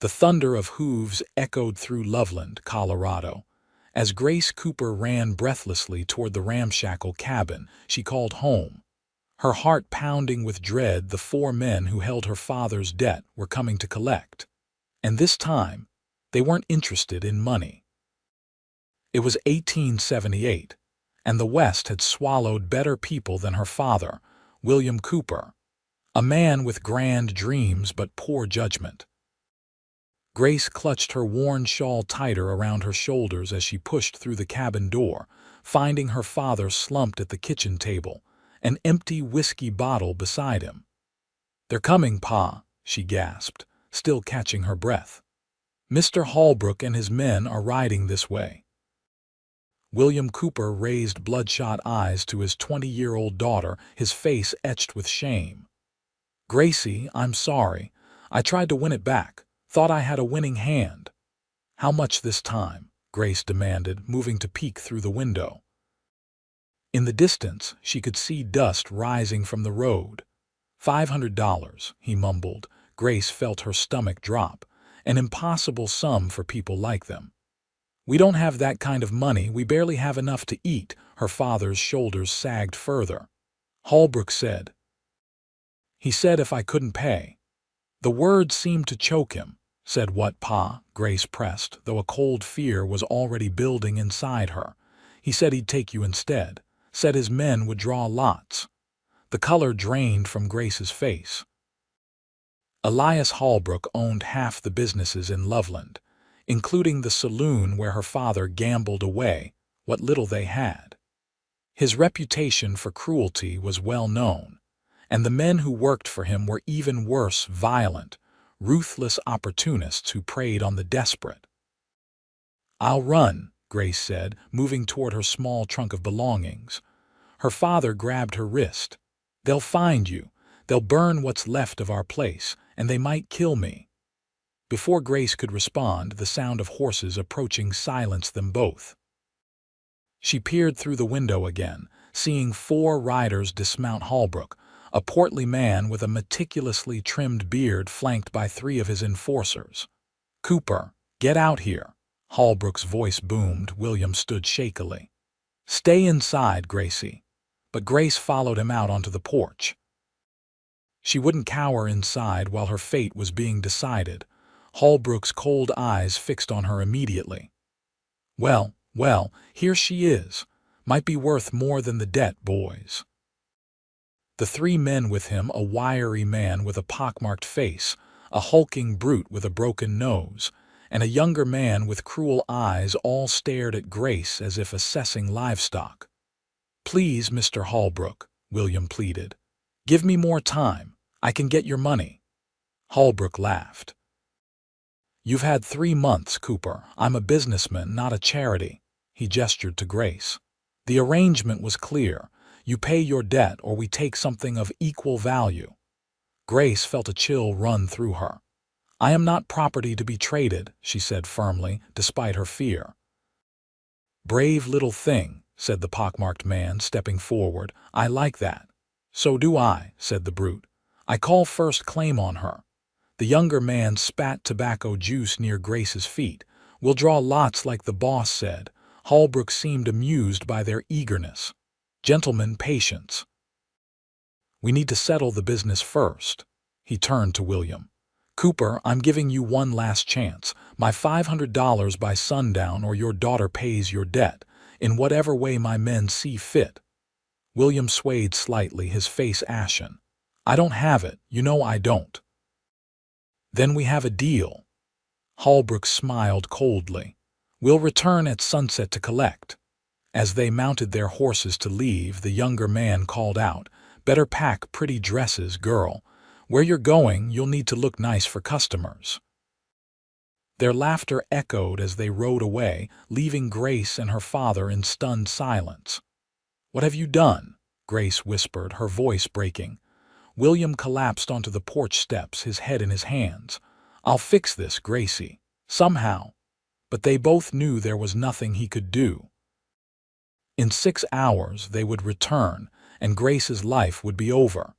The thunder of hooves echoed through Loveland, Colorado. As Grace Cooper ran breathlessly toward the ramshackle cabin she called home, her heart pounding with dread. The four men who held her father's debt were coming to collect. And this time, they weren't interested in money. It was 1878, and the West had swallowed better people than her father, William Cooper, a man with grand dreams but poor judgment. Grace clutched her worn shawl tighter around her shoulders as she pushed through the cabin door, finding her father slumped at the kitchen table, an empty whiskey bottle beside him. "They're coming, Pa," she gasped, still catching her breath. "Mr. Holbrook and his men are riding this way." William Cooper raised bloodshot eyes to his 20-year-old daughter, his face etched with shame. "Gracie, I'm sorry. I tried to win it back. Thought I had a winning hand." "How much this time?" Grace demanded, moving to peek through the window. In the distance, she could see dust rising from the road. $500, he mumbled. Grace felt her stomach drop, an impossible sum for people like them. "We don't have that kind of money. We barely have enough to eat." Her father's shoulders sagged further. "Holbrook said. He said if I couldn't pay." The words seemed to choke him. "Said what, Pa?" Grace pressed, though a cold fear was already building inside her. "He said he'd take you instead. Said his men would draw lots." The color drained from Grace's face. Elias Holbrook owned half the businesses in Loveland, including the saloon where her father gambled away what little they had. His reputation for cruelty was well known, and the men who worked for him were even worse, violent, ruthless opportunists who preyed on the desperate. "I'll run," Grace said, moving toward her small trunk of belongings. Her father grabbed her wrist. "They'll find you. They'll burn what's left of our place, and they might kill me." Before Grace could respond, the sound of horses approaching silenced them both. She peered through the window again, seeing 4 riders dismount Holbrook, a portly man with a meticulously trimmed beard flanked by 3 of his enforcers. "Cooper, get out here," Holbrook's voice boomed. William stood shakily. "Stay inside, Gracie." But Grace followed him out onto the porch. She wouldn't cower inside while her fate was being decided, Holbrook's cold eyes fixed on her immediately. Well, here she is. Might be worth more than the debt, boys." The 3 men with him, a wiry man with a pockmarked face, a hulking brute with a broken nose, and a younger man with cruel eyes, all stared at Grace as if assessing livestock. "Please, Mr. Holbrook," William pleaded. "Give me more time. I can get your money." Holbrook laughed. "You've had 3 months, Cooper. I'm a businessman, not a charity." He gestured to Grace. "The arrangement was clear. You pay your debt or we take something of equal value." Grace felt a chill run through her. "I am not property to be traded," she said firmly, despite her fear. "Brave little thing," said the pockmarked man, stepping forward. "I like that." "So do I," said the brute. "I call first claim on her." The younger man spat tobacco juice near Grace's feet. "We'll draw lots like the boss said." Holbrook seemed amused by their eagerness. "Gentlemen, patience. We need to settle the business first." He turned to William. "Cooper, I'm giving you one last chance. My $500 by sundown or your daughter pays your debt, in whatever way my men see fit." William swayed slightly, his face ashen. "I don't have it. You know I don't." "Then we have a deal." Holbrook smiled coldly. "We'll return at sunset to collect." As they mounted their horses to leave, the younger man called out, "Better pack pretty dresses, girl. Where you're going, you'll need to look nice for customers." Their laughter echoed as they rode away, leaving Grace and her father in stunned silence. "What have you done?" Grace whispered, her voice breaking. William collapsed onto the porch steps, his head in his hands. "I'll fix this, Gracie. Somehow." But they both knew there was nothing he could do. In 6 hours they would return, and Grace's life would be over.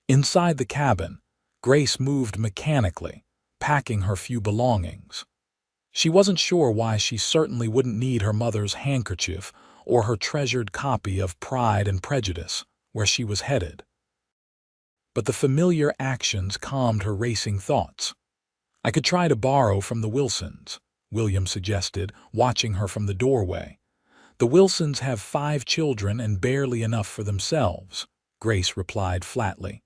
Inside the cabin, Grace moved mechanically, packing her few belongings. She wasn't sure why. She certainly wouldn't need her mother's handkerchief or her treasured copy of Pride and Prejudice, where she was headed. But the familiar actions calmed her racing thoughts. "I could try to borrow from the Wilsons," William suggested, watching her from the doorway. "The Wilsons have 5 children and barely enough for themselves," Grace replied flatly.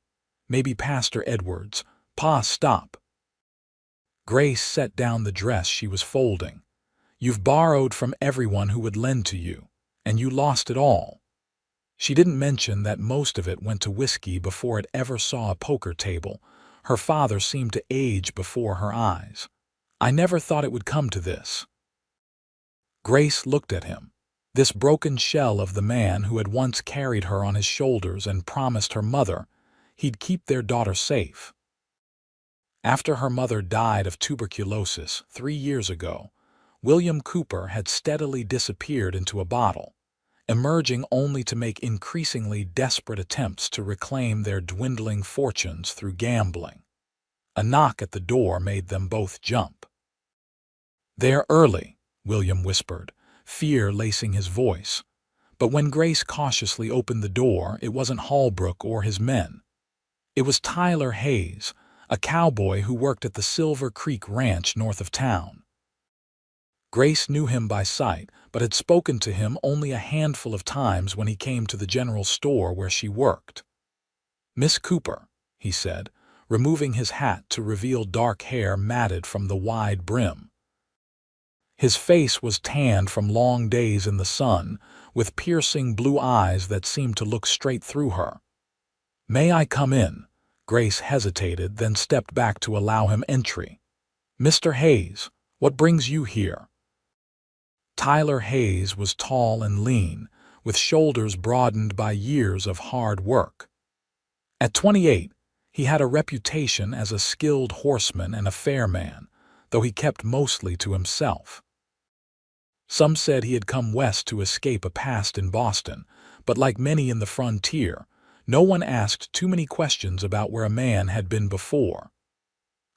"Maybe Pastor Edwards." "Pa, stop." Grace set down the dress she was folding. "You've borrowed from everyone who would lend to you, and you lost it all." She didn't mention that most of it went to whiskey before it ever saw a poker table. Her father seemed to age before her eyes. "I never thought it would come to this." Grace looked at him, this broken shell of the man who had once carried her on his shoulders and promised her mother he'd keep their daughter safe. After her mother died of tuberculosis 3 years ago, William Cooper had steadily disappeared into a bottle, emerging only to make increasingly desperate attempts to reclaim their dwindling fortunes through gambling. A knock at the door made them both jump. "They're early," William whispered, fear lacing his voice. But when Grace cautiously opened the door, it wasn't Holbrook or his men. It was Tyler Hayes, a cowboy who worked at the Silver Creek Ranch north of town. Grace knew him by sight, but had spoken to him only a handful of times when he came to the general store where she worked. "Miss Cooper," he said, removing his hat to reveal dark hair matted from the wide brim. His face was tanned from long days in the sun, with piercing blue eyes that seemed to look straight through her. "May I come in?" Grace hesitated, then stepped back to allow him entry. "Mr. Hayes, what brings you here?" Tyler Hayes was tall and lean, with shoulders broadened by years of hard work. At 28, he had a reputation as a skilled horseman and a fair man, though he kept mostly to himself. Some said he had come west to escape a past in Boston, but like many in the frontier, no one asked too many questions about where a man had been before.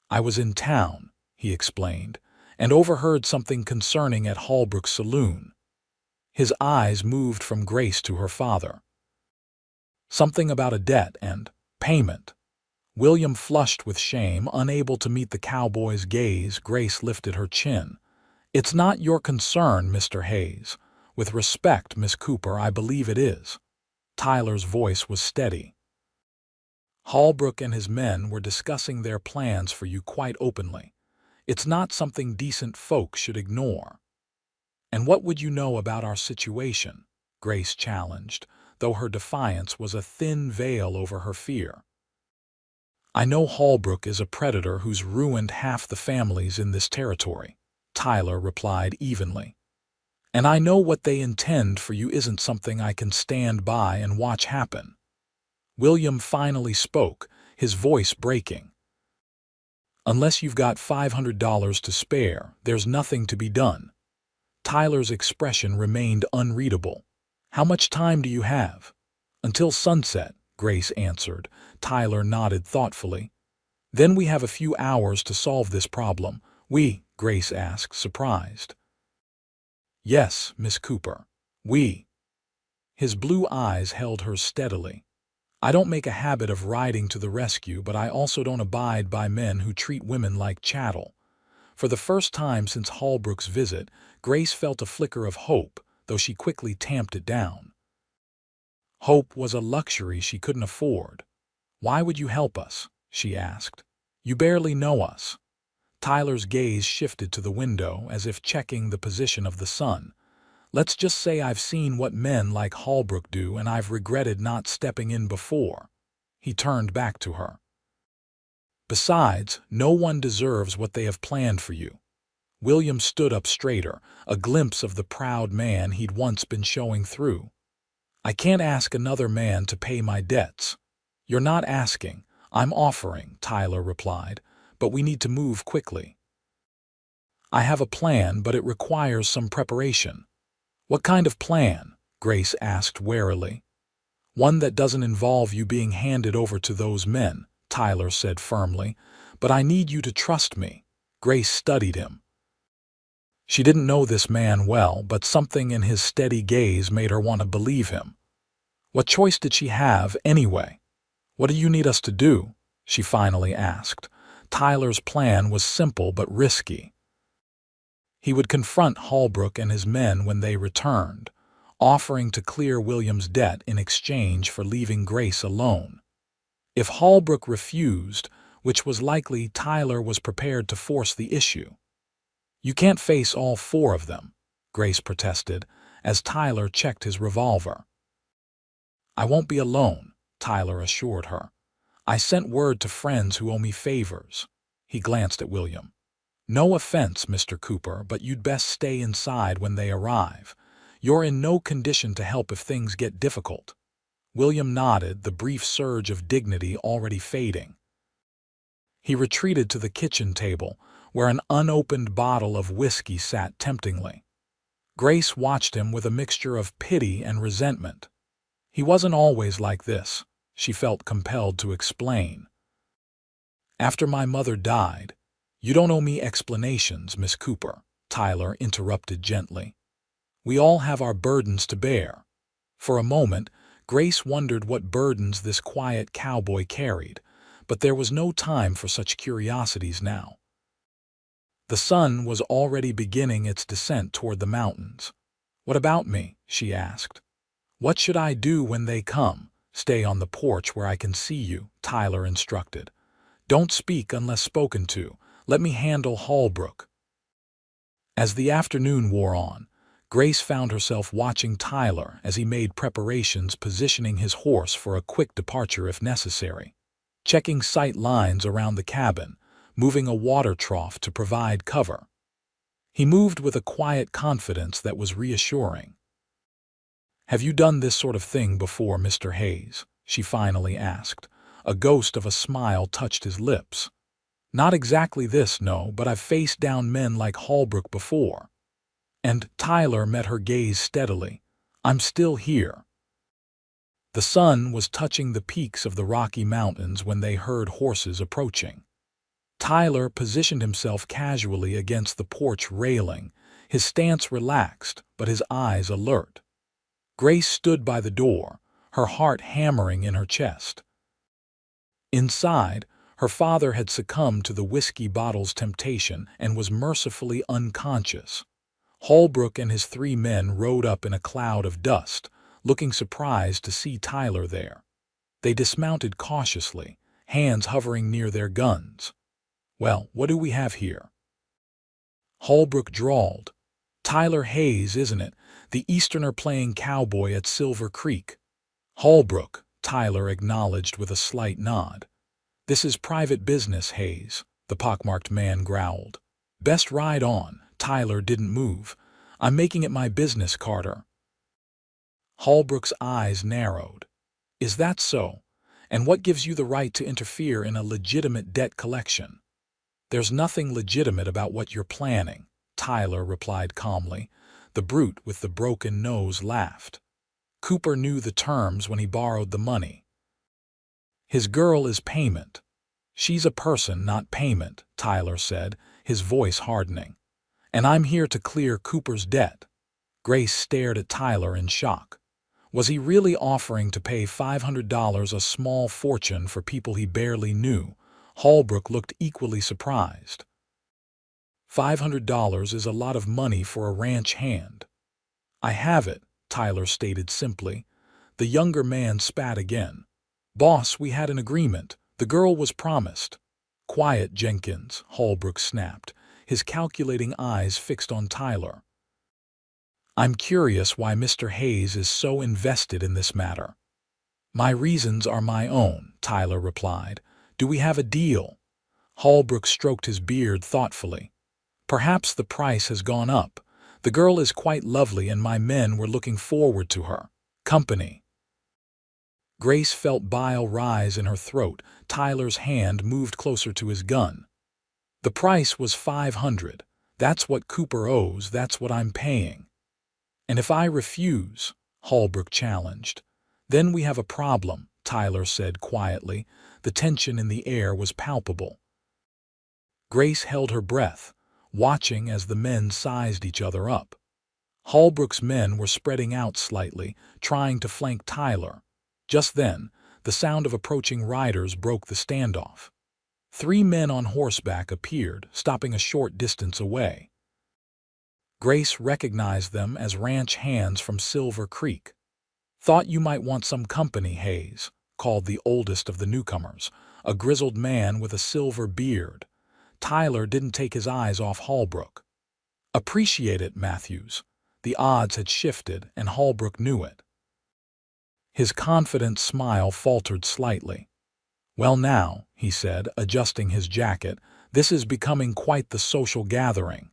"I was in town," he explained, "and overheard something concerning at Holbrook's saloon." His eyes moved from Grace to her father. "Something about a debt and payment." William flushed with shame, unable to meet the cowboy's gaze. Grace lifted her chin. "It's not your concern, Mr. Hayes. With respect, Miss Cooper, I believe it is." Tyler's voice was steady. "Holbrook and his men were discussing their plans for you quite openly. It's not something decent folk should ignore." "And what would you know about our situation?" Grace challenged, though her defiance was a thin veil over her fear. "I know Holbrook is a predator who's ruined half the families in this territory," Tyler replied evenly. "And I know what they intend for you isn't something I can stand by and watch happen." William finally spoke, his voice breaking. "Unless you've got $500 to spare, there's nothing to be done." Tyler's expression remained unreadable. "How much time do you have?" "Until sunset," Grace answered. Tyler nodded thoughtfully. "Then we have a few hours to solve this problem." Grace asked, surprised. "Yes, Miss Cooper. We." His blue eyes held hers steadily. "I don't make a habit of riding to the rescue, but I also don't abide by men who treat women like chattel." For the first time since Holbrook's visit, Grace felt a flicker of hope, though she quickly tamped it down. Hope was a luxury she couldn't afford. "Why would you help us?" she asked. "You barely know us." Tyler's gaze shifted to the window, as if checking the position of the sun. "Let's just say I've seen what men like Holbrook do, and I've regretted not stepping in before." He turned back to her. "Besides, no one deserves what they have planned for you." William stood up straighter, a glimpse of the proud man he'd once been showing through. "I can't ask another man to pay my debts." "You're not asking, I'm offering," Tyler replied, "but we need to move quickly." "I have a plan, but it requires some preparation." "What kind of plan?" Grace asked warily. "One that doesn't involve you being handed over to those men," Tyler said firmly. "But I need you to trust me." Grace studied him. She didn't know this man well, but something in his steady gaze made her want to believe him. What choice did she have, anyway? "What do you need us to do?" she finally asked. Tyler's plan was simple but risky. He would confront Holbrook and his men when they returned, offering to clear William's debt in exchange for leaving Grace alone. If Holbrook refused, which was likely, Tyler was prepared to force the issue. "You can't face all four of them," Grace protested, as Tyler checked his revolver. "I won't be alone," Tyler assured her. "I sent word to friends who owe me favors." He glanced at William. "No offense, Mr. Cooper, but you'd best stay inside when they arrive. You're in no condition to help if things get difficult." William nodded, the brief surge of dignity already fading. He retreated to the kitchen table, where an unopened bottle of whiskey sat temptingly. Grace watched him with a mixture of pity and resentment. He wasn't always like this, she felt compelled to explain. "After my mother died—" "You don't owe me explanations, Miss Cooper," Tyler interrupted gently. "We all have our burdens to bear." For a moment, Grace wondered what burdens this quiet cowboy carried, but there was no time for such curiosities now. The sun was already beginning its descent toward the mountains. "What about me?" she asked. "What should I do when they come?" "Stay on the porch where I can see you," Tyler instructed. "Don't speak unless spoken to. Let me handle Holbrook." As the afternoon wore on, Grace found herself watching Tyler as he made preparations, positioning his horse for a quick departure if necessary, checking sight lines around the cabin, moving a water trough to provide cover. He moved with a quiet confidence that was reassuring. "Have you done this sort of thing before, Mr. Hayes?" she finally asked. A ghost of a smile touched his lips. "Not exactly this, no, but I've faced down men like Holbrook before." And Tyler met her gaze steadily. "I'm still here." The sun was touching the peaks of the Rocky Mountains when they heard horses approaching. Tyler positioned himself casually against the porch railing, his stance relaxed, but his eyes alert. Grace stood by the door, her heart hammering in her chest. Inside, her father had succumbed to the whiskey bottle's temptation and was mercifully unconscious. Holbrook and his 3 men rode up in a cloud of dust, looking surprised to see Tyler there. They dismounted cautiously, hands hovering near their guns. "Well, what do we have here?" Holbrook drawled. "Tyler Hayes, isn't it? The Easterner playing cowboy at Silver Creek." "Holbrook," Tyler acknowledged with a slight nod. "This is private business, Hayes," the pockmarked man growled. "Best ride on." Tyler didn't move. "I'm making it my business, Carter." Holbrook's eyes narrowed. "Is that so? And what gives you the right to interfere in a legitimate debt collection?" "There's nothing legitimate about what you're planning," Tyler replied calmly. The brute with the broken nose laughed. "Cooper knew the terms when he borrowed the money. His girl is payment." "She's a person, not payment," Tyler said, his voice hardening. "And I'm here to clear Cooper's debt." Grace stared at Tyler in shock. Was he really offering to pay $500, a small fortune, for people he barely knew? Holbrook looked equally surprised. $500 is a lot of money for a ranch hand." "I have it," Tyler stated simply. The younger man spat again. "Boss, we had an agreement. The girl was promised." "Quiet, Jenkins," Holbrook snapped, his calculating eyes fixed on Tyler. "I'm curious why Mr. Hayes is so invested in this matter." "My reasons are my own," Tyler replied. "Do we have a deal?" Holbrook stroked his beard thoughtfully. "Perhaps the price has gone up. The girl is quite lovely and my men were looking forward to her company." Grace felt bile rise in her throat. Tyler's hand moved closer to his gun. "The price was $500. That's what Cooper owes. That's what I'm paying." "And if I refuse?" Holbrook challenged. "Then we have a problem," Tyler said quietly. The tension in the air was palpable. Grace held her breath, watching as the men sized each other up. Holbrook's men were spreading out slightly, trying to flank Tyler. Just then, the sound of approaching riders broke the standoff. 3 men on horseback appeared, stopping a short distance away. Grace recognized them as ranch hands from Silver Creek. "Thought you might want some company, Hayes," called the oldest of the newcomers, a grizzled man with a silver beard. Tyler didn't take his eyes off Holbrook. "Appreciate it, Matthews." The odds had shifted, and Holbrook knew it. His confident smile faltered slightly. "Well now," he said, adjusting his jacket, "this is becoming quite the social gathering."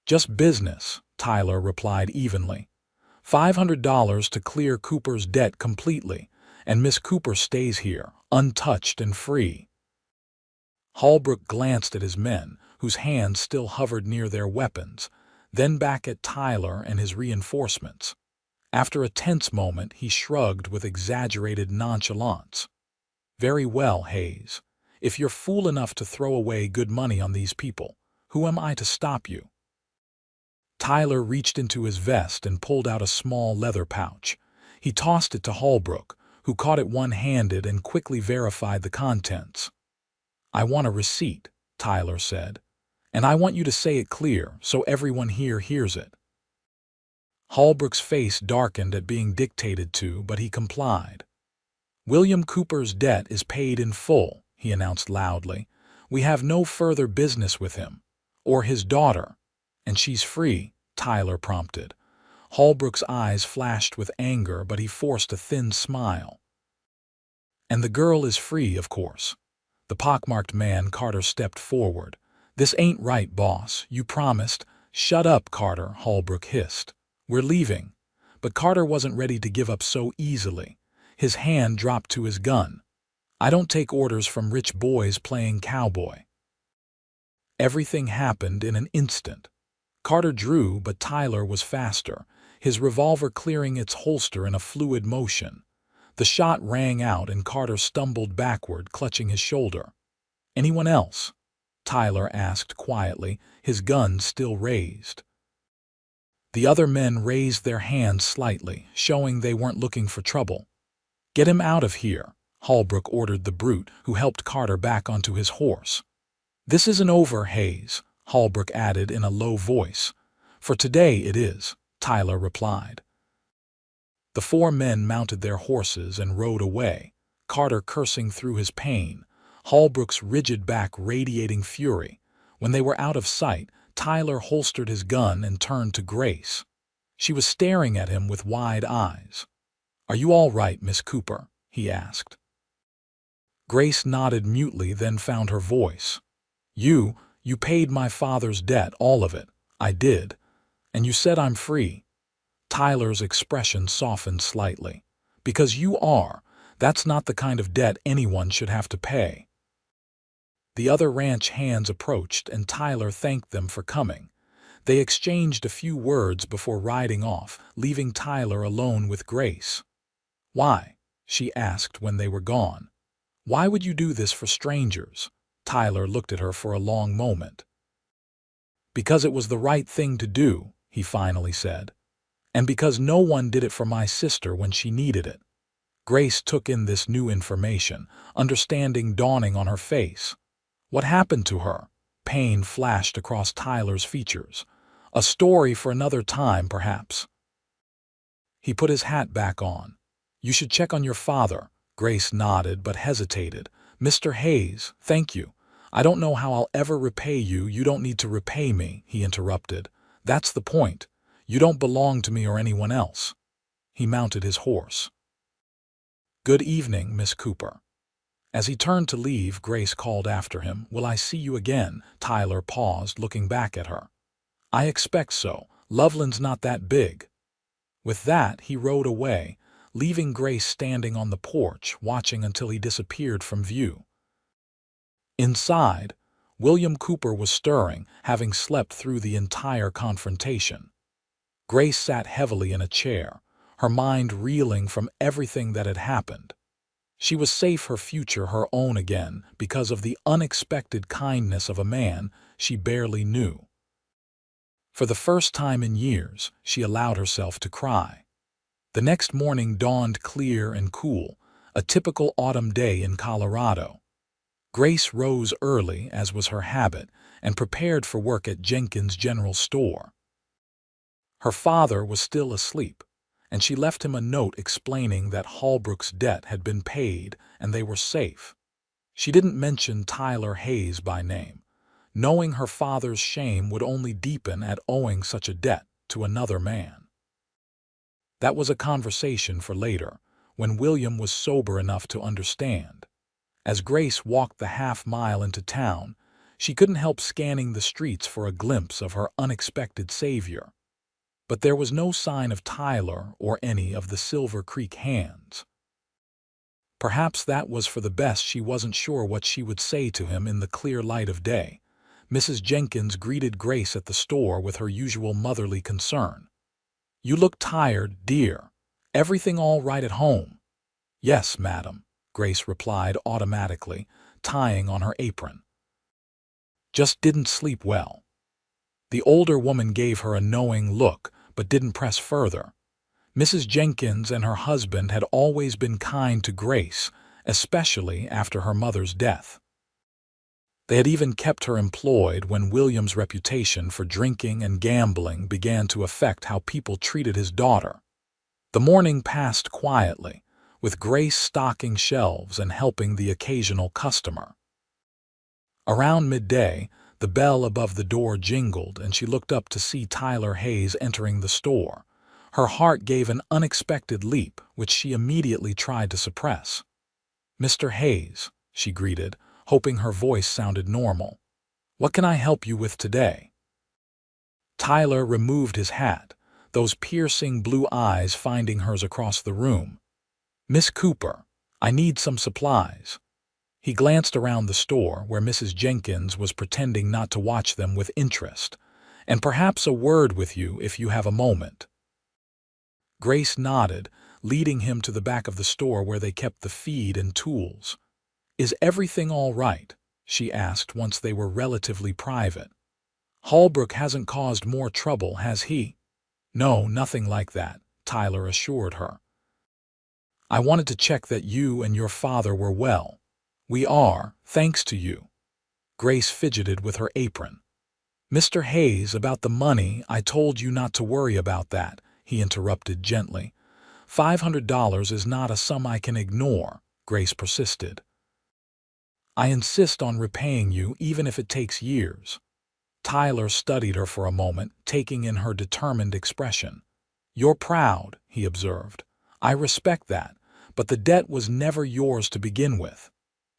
"Just business," Tyler replied evenly. $500 to clear Cooper's debt completely, and Miss Cooper stays here, untouched and free." Holbrook glanced at his men, whose hands still hovered near their weapons, then back at Tyler and his reinforcements. After a tense moment, he shrugged with exaggerated nonchalance. "Very well, Hayes. If you're fool enough to throw away good money on these people, who am I to stop you?" Tyler reached into his vest and pulled out a small leather pouch. He tossed it to Holbrook, who caught it one-handed and quickly verified the contents. "I want a receipt," Tyler said, "and I want you to say it clear so everyone here hears it." Holbrook's face darkened at being dictated to, but he complied. "William Cooper's debt is paid in full," he announced loudly. "We have no further business with him, or his daughter." "And she's free," Tyler prompted. Holbrook's eyes flashed with anger, but he forced a thin smile. "And the girl is free, of course." The pockmarked man, Carter, stepped forward. "This ain't right, boss. You promised—" "Shut up, Carter," Holbrook hissed. "We're leaving." But Carter wasn't ready to give up so easily. His hand dropped to his gun. "I don't take orders from rich boys playing cowboy." Everything happened in an instant. Carter drew, but Tyler was faster, his revolver clearing its holster in a fluid motion. The shot rang out and Carter stumbled backward, clutching his shoulder. "Anyone else?" Tyler asked quietly, his gun still raised. The other men raised their hands slightly, showing they weren't looking for trouble. "Get him out of here," Holbrook ordered the brute, who helped Carter back onto his horse. "This isn't over, Hayes," Holbrook added in a low voice. "For today it is," Tyler replied. The 4 men mounted their horses and rode away, Carter cursing through his pain, Holbrook's rigid back radiating fury. When they were out of sight, Tyler holstered his gun and turned to Grace. She was staring at him with wide eyes. "Are you all right, Miss Cooper?" he asked. Grace nodded mutely, then found her voice. You paid my father's debt, all of it." "I did. And you said I'm free." Tyler's expression softened slightly. "Because you are. That's not the kind of debt anyone should have to pay." The other ranch hands approached, and Tyler thanked them for coming. They exchanged a few words before riding off, leaving Tyler alone with Grace. "Why?" she asked when they were gone. "Why would you do this for strangers?" Tyler looked at her for a long moment. "Because it was the right thing to do," he finally said. "And because no one did it for my sister when she needed it." Grace took in this new information, understanding dawning on her face. What happened to her? Pain flashed across Tyler's features. A story for another time, perhaps. He put his hat back on. "You should check on your father." Grace nodded but hesitated. "Mr. Hayes, thank you. I don't know how I'll ever repay you." "You don't need to repay me," he interrupted. "That's the point. You don't belong to me or anyone else." He mounted his horse. "Good evening, Miss Cooper." As he turned to leave, Grace called after him, "Will I see you again?" Tyler paused, looking back at her. "I expect so. Loveland's not that big." With that, he rode away, leaving Grace standing on the porch, watching until he disappeared from view. Inside, William Cooper was stirring, having slept through the entire confrontation. Grace sat heavily in a chair, her mind reeling from everything that had happened. She was safe, her future her own again, because of the unexpected kindness of a man she barely knew. For the first time in years, she allowed herself to cry. The next morning dawned clear and cool, a typical autumn day in Colorado. Grace rose early, as was her habit, and prepared for work at Jenkins' general store. Her father was still asleep, and she left him a note explaining that Holbrook's debt had been paid and they were safe. She didn't mention Tyler Hayes by name, knowing her father's shame would only deepen at owing such a debt to another man. That was a conversation for later, when William was sober enough to understand. As Grace walked the half-mile into town, she couldn't help scanning the streets for a glimpse of her unexpected savior. But there was no sign of Tyler or any of the Silver Creek hands. Perhaps that was for the best. She wasn't sure what she would say to him in the clear light of day. Mrs. Jenkins greeted Grace at the store with her usual motherly concern. "You look tired, dear. Everything all right at home?" "Yes, madam," Grace replied automatically, tying on her apron. "Just didn't sleep well." The older woman gave her a knowing look, but didn't press further. Mrs. Jenkins and her husband had always been kind to Grace, especially after her mother's death. They had even kept her employed when William's reputation for drinking and gambling began to affect how people treated his daughter. The morning passed quietly, with Grace stocking shelves and helping the occasional customer. Around midday, the bell above the door jingled and she looked up to see Tyler Hayes entering the store. Her heart gave an unexpected leap, which she immediately tried to suppress. "Mr. Hayes," she greeted, hoping her voice sounded normal. "What can I help you with today?" Tyler removed his hat, those piercing blue eyes finding hers across the room. "Miss Cooper, I need some supplies." He glanced around the store, where Mrs. Jenkins was pretending not to watch them with interest. "And perhaps a word with you if you have a moment." Grace nodded, leading him to the back of the store where they kept the feed and tools. "Is everything all right?" she asked once they were relatively private. "Holbrook hasn't caused more trouble, has he?" "No, nothing like that," Tyler assured her. "I wanted to check that you and your father were well." "We are, thanks to you." Grace fidgeted with her apron. "Mr. Hayes, about the money, I told you not to worry about that," he interrupted gently. $500 is not a sum I can ignore," Grace persisted. "I insist on repaying you even if it takes years." Tyler studied her for a moment, taking in her determined expression. "You're proud," he observed. "I respect that, but the debt was never yours to begin with."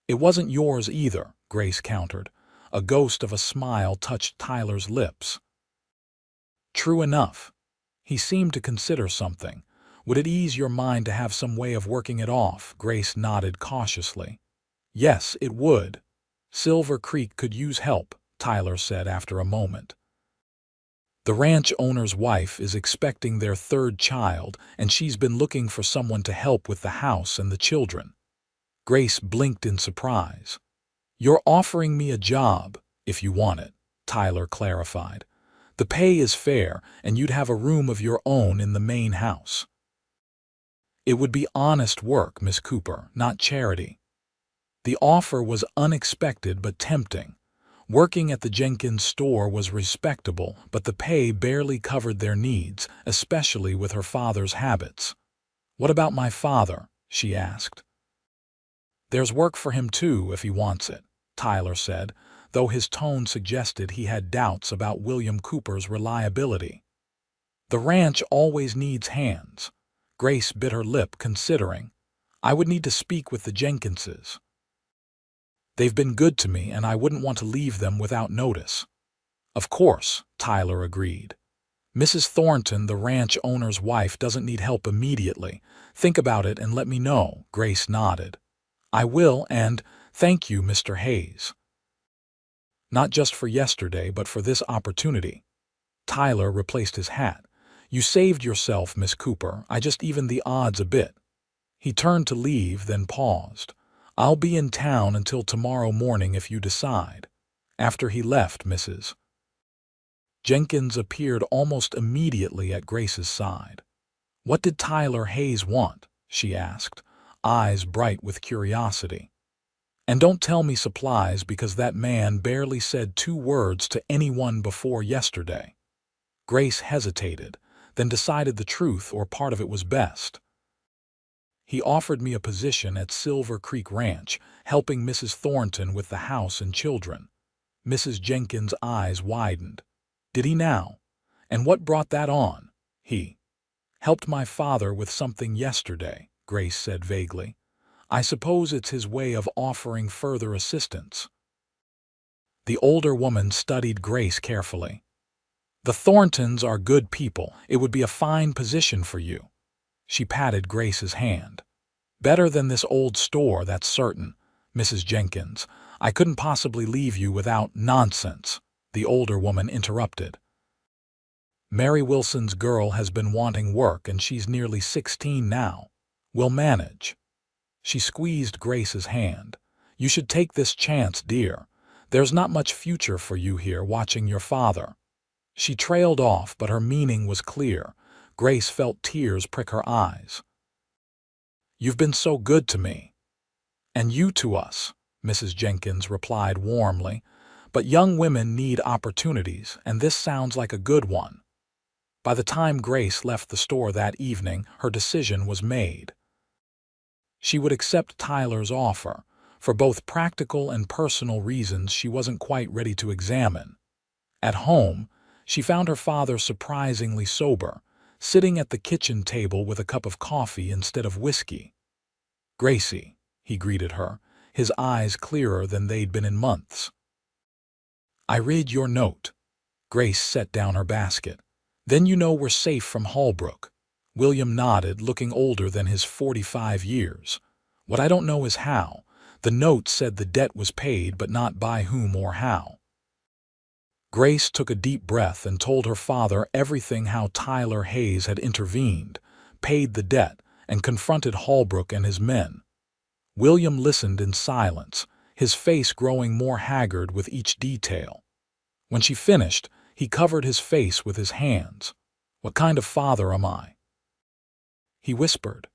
"It wasn't yours either," Grace countered. A ghost of a smile touched Tyler's lips. "True enough." He seemed to consider something. "Would it ease your mind to have some way of working it off?" Grace nodded cautiously. "Yes, it would. Silver Creek could use help," Tyler said after a moment. "The ranch owner's wife is expecting their third child, and she's been looking for someone to help with the house and the children." Grace blinked in surprise. "You're offering me a job, if you want it," Tyler clarified. "The pay is fair, and you'd have a room of your own in the main house." "It would be honest work, Miss Cooper, not charity." The offer was unexpected but tempting. Working at the Jenkins store was respectable, but the pay barely covered their needs, especially with her father's habits. "What about my father?" she asked. "There's work for him too, if he wants it," Tyler said, though his tone suggested he had doubts about William Cooper's reliability. "The ranch always needs hands." Grace bit her lip, considering. "I would need to speak with the Jenkinses. They've been good to me, and I wouldn't want to leave them without notice." "Of course," Tyler agreed. "Mrs. Thornton, the ranch owner's wife, doesn't need help immediately. Think about it and let me know," Grace nodded. "I will, and thank you, Mr. Hayes. Not just for yesterday, but for this opportunity." Tyler replaced his hat. "You saved yourself, Miss Cooper. I just evened the odds a bit." He turned to leave, then paused. "I'll be in town until tomorrow morning if you decide." After he left, Mrs. Jenkins appeared almost immediately at Grace's side. "What did Tyler Hayes want?" she asked, eyes bright with curiosity. "And don't tell me supplies, because that man barely said 2 words to anyone before yesterday." Grace hesitated, then decided the truth or part of it was best. "He offered me a position at Silver Creek Ranch, helping Mrs. Thornton with the house and children." Mrs. Jenkins' eyes widened. "Did he now? And what brought that on?" "He helped my father with something yesterday," Grace said vaguely. "I suppose it's his way of offering further assistance." The older woman studied Grace carefully. "The Thorntons are good people. It would be a fine position for you." She patted Grace's hand. "Better than this old store, that's certain. Mrs. Jenkins, I couldn't possibly leave you without—" "Nonsense," the older woman interrupted. "Mary Wilson's girl has been wanting work, and she's nearly 16 now. We'll manage." She squeezed Grace's hand. "You should take this chance, dear. There's not much future for you here watching your father." She trailed off, but her meaning was clear. Grace felt tears prick her eyes. "You've been so good to me." "And you to us," Mrs. Jenkins replied warmly. "But young women need opportunities, and this sounds like a good one." By the time Grace left the store that evening, her decision was made. She would accept Tyler's offer. For both practical and personal reasons she wasn't quite ready to examine. At home, she found her father surprisingly sober, sitting at the kitchen table with a cup of coffee instead of whiskey. "Gracie," he greeted her, his eyes clearer than they'd been in months. "I read your note." Grace set down her basket. "Then you know we're safe from Holbrook." William nodded, looking older than his 45 years. "What I don't know is how. The note said the debt was paid, but not by whom or how." Grace took a deep breath and told her father everything: how Tyler Hayes had intervened, paid the debt, and confronted Holbrook and his men. William listened in silence, his face growing more haggard with each detail. When she finished, he covered his face with his hands. "What kind of father am I?" he whispered.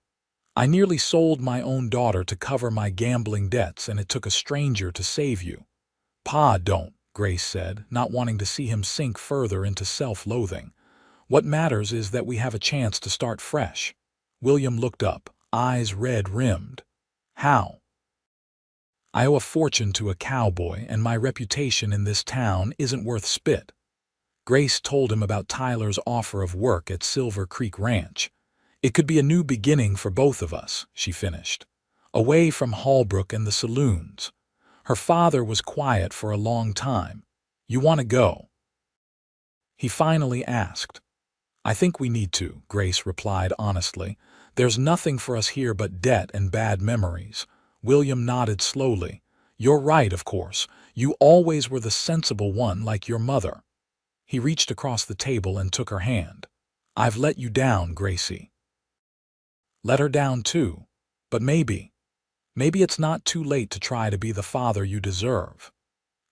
"I nearly sold my own daughter to cover my gambling debts, and it took a stranger to save you." "Pa, don't," Grace said, not wanting to see him sink further into self-loathing. "What matters is that we have a chance to start fresh." William looked up, eyes red-rimmed. "How?" "I owe a fortune to a cowboy, and my reputation in this town isn't worth spit." Grace told him about Tyler's offer of work at Silver Creek Ranch. "It could be a new beginning for both of us," she finished. "Away from Holbrook and the saloons." Her father was quiet for a long time. "You want to go?" he finally asked. "I think we need to," Grace replied honestly. "There's nothing for us here but debt and bad memories." William nodded slowly. "You're right, of course. You always were the sensible one, like your mother." He reached across the table and took her hand. "I've let you down, Gracie." "Let her down too. But maybe it's not too late to try to be the father you deserve."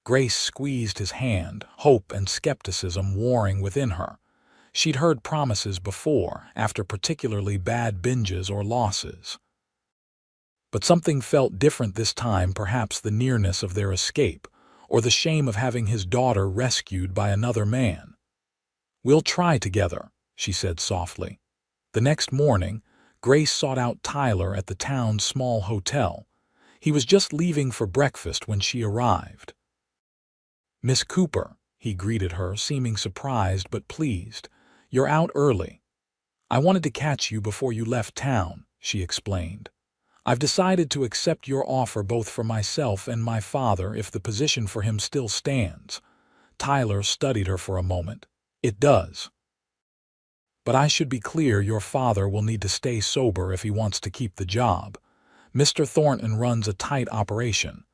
Grace squeezed his hand, hope and skepticism warring within her. She'd heard promises before, after particularly bad binges or losses. But something felt different this time, perhaps the nearness of their escape, or the shame of having his daughter rescued by another man. "We'll try together," she said softly. The next morning, Grace sought out Tyler at the town's small hotel. He was just leaving for breakfast when she arrived. "Miss Cooper," he greeted her, seeming surprised but pleased. "You're out early." "I wanted to catch you before you left town," she explained. "I've decided to accept your offer both for myself and my father if the position for him still stands." Tyler studied her for a moment. "It does. But I should be clear, your father will need to stay sober if he wants to keep the job. Mr. Thornton runs a tight operation."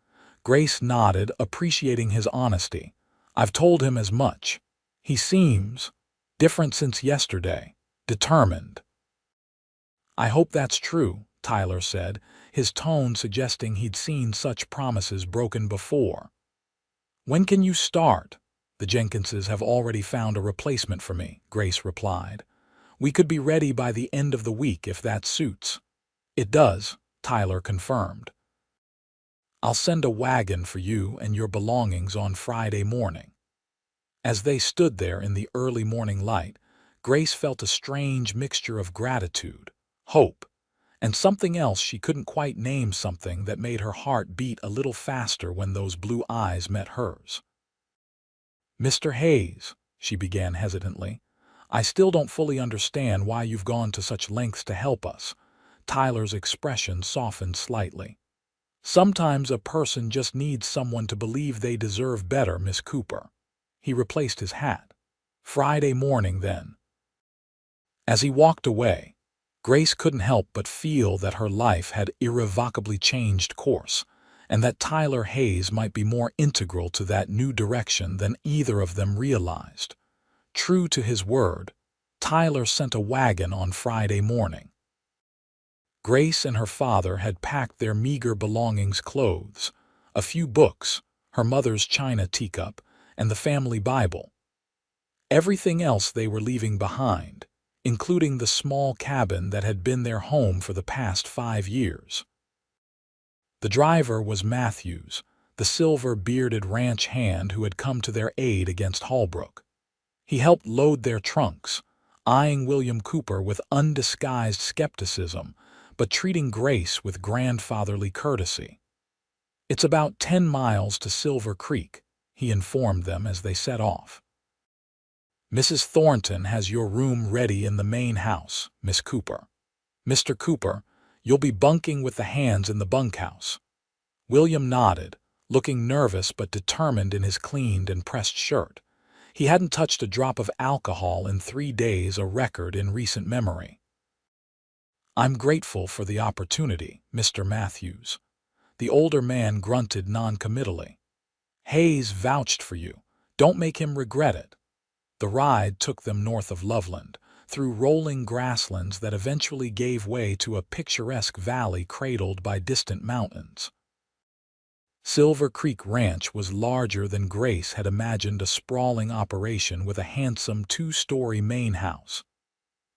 Grace nodded, appreciating his honesty. "I've told him as much. He seems different since yesterday, determined." "I hope that's true," Tyler said, his tone suggesting he'd seen such promises broken before. "When can you start?" "The Jenkinses have already found a replacement for me," Grace replied. "We could be ready by the end of the week if that suits." "It does," Tyler confirmed. "I'll send a wagon for you and your belongings on Friday morning." As they stood there in the early morning light, Grace felt a strange mixture of gratitude, hope, and something else she couldn't quite name, something that made her heart beat a little faster when those blue eyes met hers. "Mr. Hayes," she began hesitantly, "I still don't fully understand why you've gone to such lengths to help us." Tyler's expression softened slightly. "Sometimes a person just needs someone to believe they deserve better, Miss Cooper." He replaced his hat. "Friday morning, then." As he walked away, Grace couldn't help but feel that her life had irrevocably changed course, and that Tyler Hayes might be more integral to that new direction than either of them realized. True to his word, Tyler sent a wagon on Friday morning. Grace and her father had packed their meager belongings, clothes, a few books, her mother's china teacup, and the family Bible. Everything else they were leaving behind, including the small cabin that had been their home for the past 5 years. The driver was Matthews, the silver-bearded ranch hand who had come to their aid against Holbrook. He helped load their trunks, eyeing William Cooper with undisguised skepticism, but treating Grace with grandfatherly courtesy. "It's about 10 miles to Silver Creek," he informed them as they set off. "Mrs. Thornton has your room ready in the main house, Miss Cooper. Mr. Cooper, you'll be bunking with the hands in the bunkhouse." William nodded, looking nervous but determined in his cleaned and pressed shirt. He hadn't touched a drop of alcohol in 3 days, a record in recent memory. "I'm grateful for the opportunity, Mr. Matthews." The older man grunted noncommittally. "Hayes vouched for you. Don't make him regret it." The ride took them north of Loveland, through rolling grasslands that eventually gave way to a picturesque valley cradled by distant mountains. Silver Creek Ranch was larger than Grace had imagined, a sprawling operation with a handsome 2-story main house,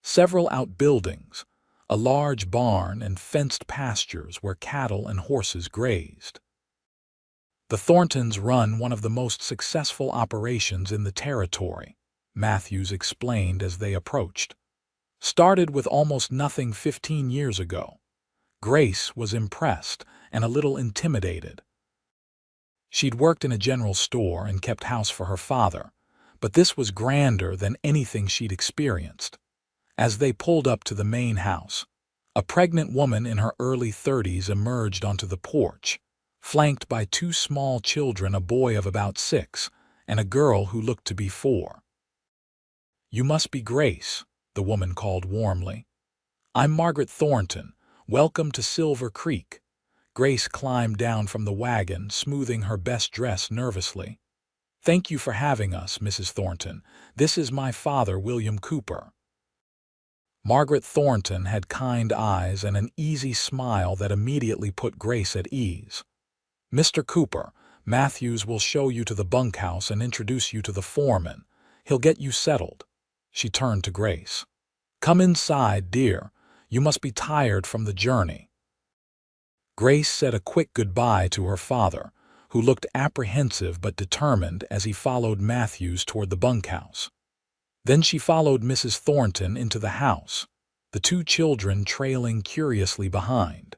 several outbuildings, a large barn, and fenced pastures where cattle and horses grazed. "The Thorntons run one of the most successful operations in the territory," Matthews explained as they approached. "Started with almost nothing 15 years ago." Grace was impressed and a little intimidated. She'd worked in a general store and kept house for her father, but this was grander than anything she'd experienced. As they pulled up to the main house, a pregnant woman in her early 30s emerged onto the porch, flanked by 2 small children, a boy of about 6 and a girl who looked to be 4. "You must be Grace," the woman called warmly. "I'm Margaret Thornton. Welcome to Silver Creek." Grace climbed down from the wagon, smoothing her best dress nervously. "Thank you for having us, Mrs. Thornton. This is my father, William Cooper." Margaret Thornton had kind eyes and an easy smile that immediately put Grace at ease. "Mr. Cooper, Matthews will show you to the bunkhouse and introduce you to the foreman. He'll get you settled." She turned to Grace. "Come inside, dear. You must be tired from the journey." Grace said a quick goodbye to her father, who looked apprehensive but determined as he followed Matthews toward the bunkhouse. Then she followed Mrs. Thornton into the house, the 2 children trailing curiously behind.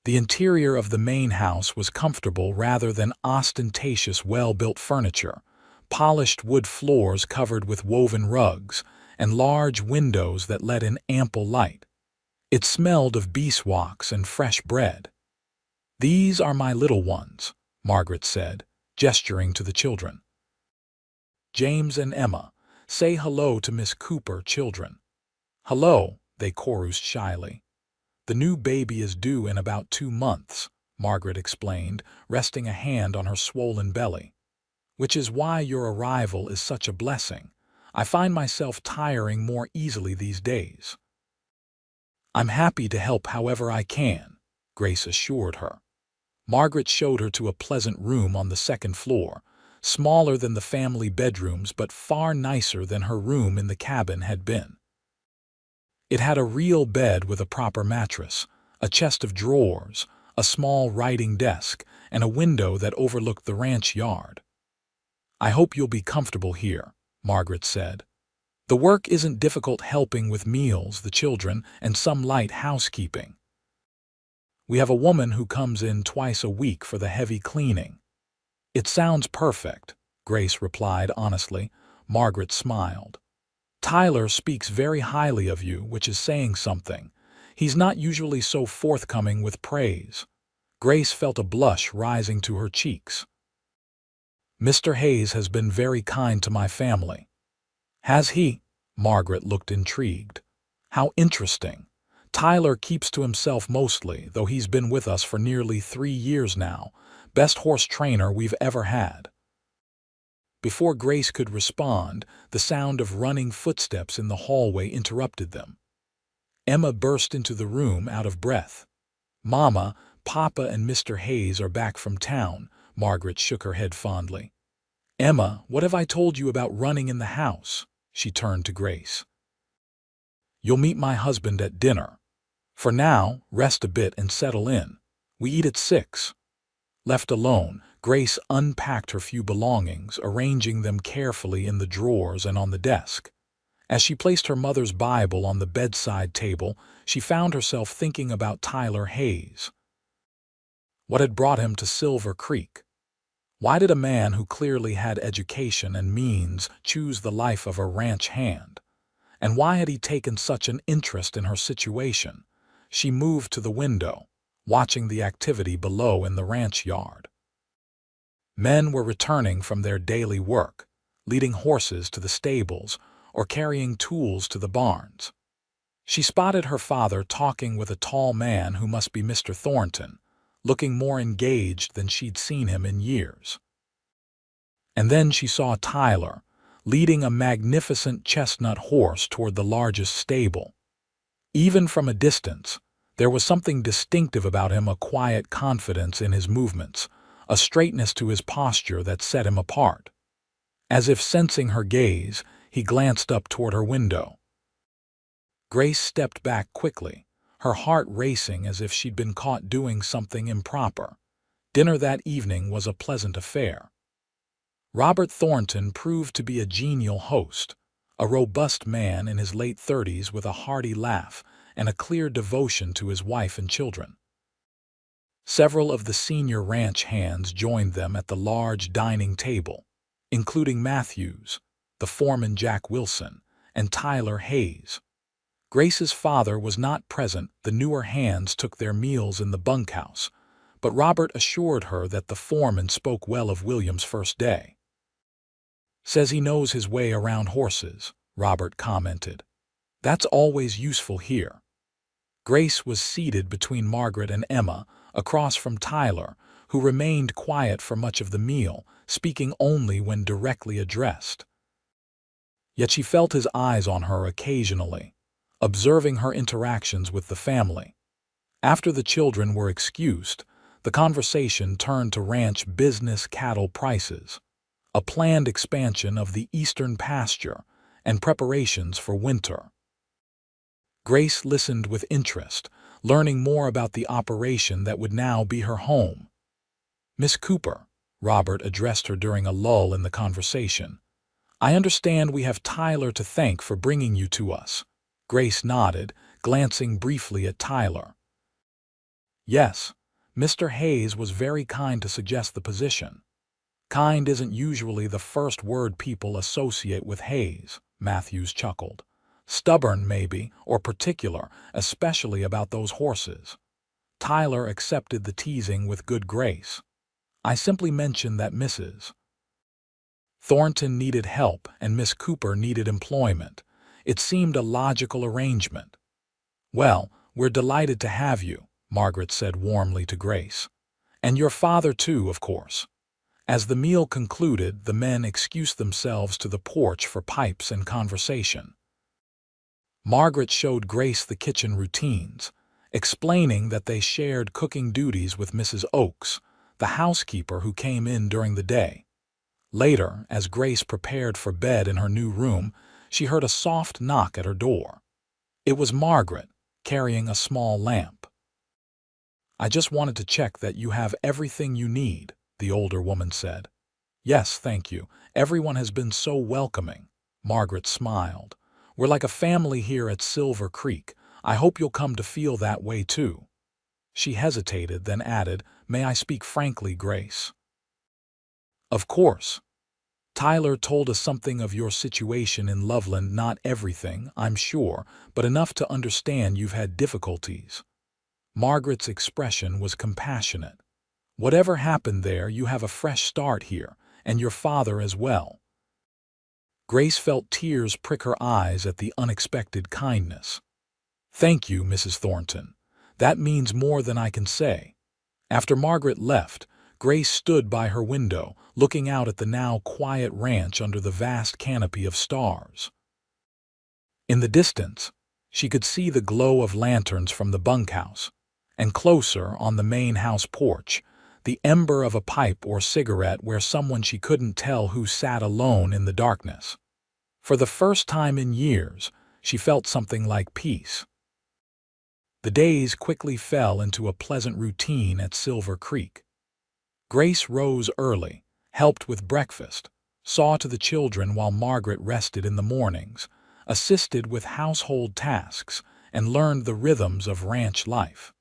The interior of the main house was comfortable rather than ostentatious, well-built furniture, polished wood floors covered with woven rugs, and large windows that let in ample light. It smelled of beeswax and fresh bread. "These are my little ones," Margaret said, gesturing to the children. "James and Emma. Say hello to Miss Cooper, children." "Hello," they chorused shyly. "The new baby is due in about 2 months," Margaret explained, resting a hand on her swollen belly. "Which is why your arrival is such a blessing. I find myself tiring more easily these days." "I'm happy to help however I can," Grace assured her. Margaret showed her to a pleasant room on the second floor, smaller than the family bedrooms but far nicer than her room in the cabin had been. It had a real bed with a proper mattress, a chest of drawers, a small writing desk, and a window that overlooked the ranch yard. "I hope you'll be comfortable here," Margaret said. "The work isn't difficult, helping with meals, the children, and some light housekeeping. We have a woman who comes in twice a week for the heavy cleaning." "It sounds perfect," Grace replied honestly. Margaret smiled. "Tyler speaks very highly of you, which is saying something. He's not usually so forthcoming with praise." Grace felt a blush rising to her cheeks. "Mr. Hayes has been very kind to my family." "Has he?" Margaret looked intrigued. "How interesting. Tyler keeps to himself mostly, though he's been with us for nearly 3 years now. Best horse trainer we've ever had." Before Grace could respond, the sound of running footsteps in the hallway interrupted them. Emma burst into the room out of breath. "Mama, Papa and Mr. Hayes are back from town." Margaret shook her head fondly. "Emma, what have I told you about running in the house?" She turned to Grace. "You'll meet my husband at dinner. For now, rest a bit and settle in. We eat at 6. Left alone, Grace unpacked her few belongings, arranging them carefully in the drawers and on the desk. As she placed her mother's Bible on the bedside table, she found herself thinking about Tyler Hayes. What had brought him to Silver Creek? Why did a man who clearly had education and means choose the life of a ranch hand? And why had he taken such an interest in her situation? She moved to the window, watching the activity below in the ranch yard. Men were returning from their daily work, leading horses to the stables or carrying tools to the barns. She spotted her father talking with a tall man who must be Mr. Thornton, looking more engaged than she'd seen him in years. And then she saw Tyler, leading a magnificent chestnut horse toward the largest stable. Even from a distance, there was something distinctive about him, a quiet confidence in his movements, a straightness to his posture that set him apart. As if sensing her gaze, he glanced up toward her window. Grace stepped back quickly, her heart racing as if she'd been caught doing something improper. Dinner that evening was a pleasant affair. Robert Thornton proved to be a genial host, a robust man in his late 30s with a hearty laugh and a clear devotion to his wife and children. Several of the senior ranch hands joined them at the large dining table, including Matthews, the foreman Jack Wilson, and Tyler Hayes. Grace's father was not present. The newer hands took their meals in the bunkhouse, but Robert assured her that the foreman spoke well of William's first day. "Says he knows his way around horses," Robert commented. "That's always useful here." Grace was seated between Margaret and Emma, across from Tyler, who remained quiet for much of the meal, speaking only when directly addressed. Yet she felt his eyes on her occasionally, observing her interactions with the family. After the children were excused, the conversation turned to ranch business, cattle prices, a planned expansion of the eastern pasture, and preparations for winter. Grace listened with interest, learning more about the operation that would now be her home. "Miss Cooper," Robert addressed her during a lull in the conversation, "I understand we have Tyler to thank for bringing you to us." Grace nodded, glancing briefly at Tyler. "Yes, Mr. Hayes was very kind to suggest the position." "Kind isn't usually the first word people associate with Hayes," Matthews chuckled. "Stubborn, maybe, or particular, especially about those horses." Tyler accepted the teasing with good grace. "I simply mentioned that Mrs. Thornton needed help and Miss Cooper needed employment. It seemed a logical arrangement." "Well, we're delighted to have you," Margaret said warmly to Grace. "And your father too, of course." As the meal concluded, the men excused themselves to the porch for pipes and conversation. Margaret showed Grace the kitchen routines, explaining that they shared cooking duties with Mrs. Oakes, the housekeeper who came in during the day. Later, as Grace prepared for bed in her new room, she heard a soft knock at her door. It was Margaret, carrying a small lamp. "I just wanted to check that you have everything you need," the older woman said. "Yes, thank you. Everyone has been so welcoming." Margaret smiled. "We're like a family here at Silver Creek. I hope you'll come to feel that way too." She hesitated, then added, "May I speak frankly, Grace?" "Of course. Tyler told us something of your situation in Loveland, not everything, I'm sure, but enough to understand you've had difficulties." Margaret's expression was compassionate. "Whatever happened there, you have a fresh start here, and your father as well." Grace felt tears prick her eyes at the unexpected kindness. "Thank you, Mrs. Thornton. That means more than I can say." After Margaret left, Grace stood by her window, looking out at the now quiet ranch under the vast canopy of stars. In the distance, she could see the glow of lanterns from the bunkhouse, and closer, on the main house porch, the ember of a pipe or cigarette where someone she couldn't tell who sat alone in the darkness. For the first time in years, she felt something like peace. The days quickly fell into a pleasant routine at Silver Creek. Grace rose early, helped with breakfast, saw to the children while Margaret rested in the mornings, assisted with household tasks, and learned the rhythms of ranch life.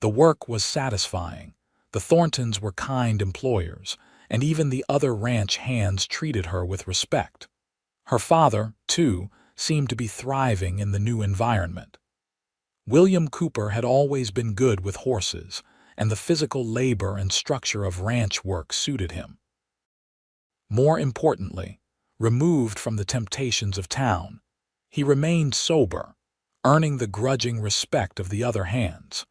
The work was satisfying. The Thorntons were kind employers, and even the other ranch hands treated her with respect. Her father, too, seemed to be thriving in the new environment. William Cooper had always been good with horses, and the physical labor and structure of ranch work suited him. More importantly, removed from the temptations of town, he remained sober, earning the grudging respect of the other hands.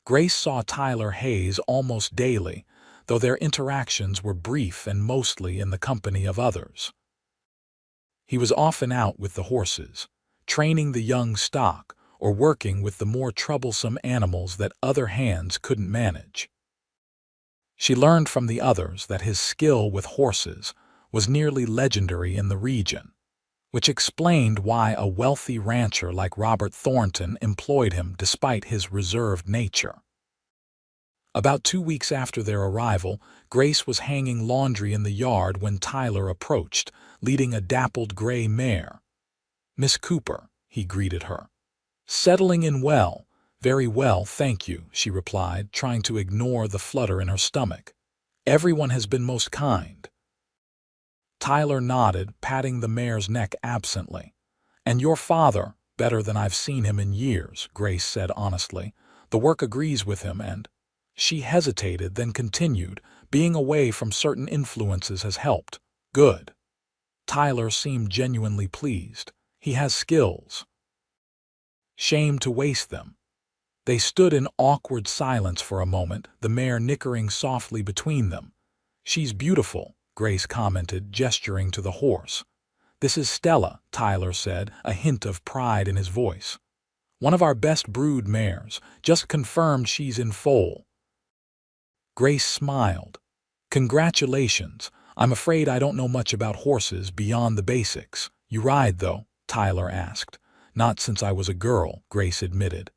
Grace saw Tyler Hayes almost daily, though their interactions were brief and mostly in the company of others. He was often out with the horses, training the young stock or working with the more troublesome animals that other hands couldn't manage. She learned from the others that his skill with horses was nearly legendary in the region, which explained why a wealthy rancher like Robert Thornton employed him despite his reserved nature. About 2 weeks after their arrival, Grace was hanging laundry in the yard when Tyler approached, leading a dappled gray mare. "Miss Cooper," he greeted her. "Settling in well." "Very well, thank you," she replied, trying to ignore the flutter in her stomach. "Everyone has been most kind." Tyler nodded, patting the mare's neck absently. "And your father, better than I've seen him in years," Grace said honestly. "The work agrees with him and—" She hesitated, then continued, "Being away from certain influences has helped." "Good." Tyler seemed genuinely pleased. "He has skills. Shame to waste them." They stood in awkward silence for a moment, the mare nickering softly between them. "She's beautiful," Grace commented, gesturing to the horse. "This is Stella," Tyler said, a hint of pride in his voice. "One of our best brood mares. Just confirmed she's in foal." Grace smiled. "Congratulations. I'm afraid I don't know much about horses beyond the basics." "You ride, though?" Tyler asked. "Not since I was a girl," Grace admitted.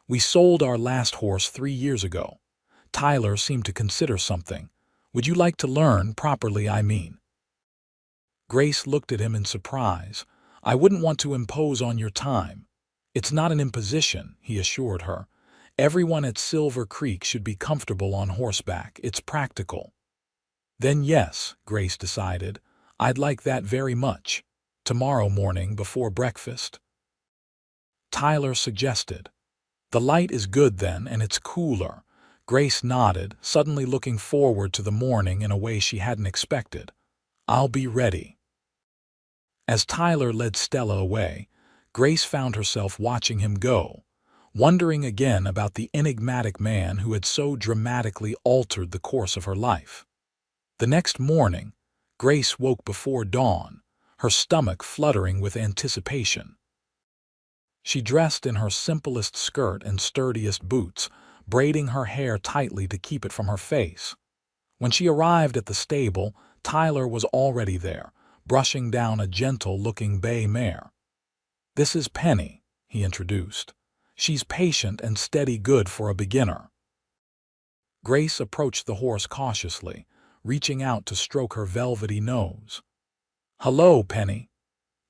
"We sold our last horse 3 years ago." Tyler seemed to consider something. "Would you like to learn properly, I mean?" Grace looked at him in surprise. "I wouldn't want to impose on your time." "It's not an imposition," he assured her. "Everyone at Silver Creek should be comfortable on horseback. It's practical." "Then yes," Grace decided. "I'd like that very much. Tomorrow morning before breakfast?" Tyler suggested. "The light is good then, and it's cooler." Grace nodded, suddenly looking forward to the morning in a way she hadn't expected. "I'll be ready." As Tyler led Stella away, Grace found herself watching him go, wondering again about the enigmatic man who had so dramatically altered the course of her life. The next morning, Grace woke before dawn, her stomach fluttering with anticipation. She dressed in her simplest skirt and sturdiest boots, braiding her hair tightly to keep it from her face. When she arrived at the stable, Tyler was already there, brushing down a gentle-looking bay mare. "This is Penny," he introduced. "She's patient and steady good for a beginner." Grace approached the horse cautiously, reaching out to stroke her velvety nose. "Hello, Penny."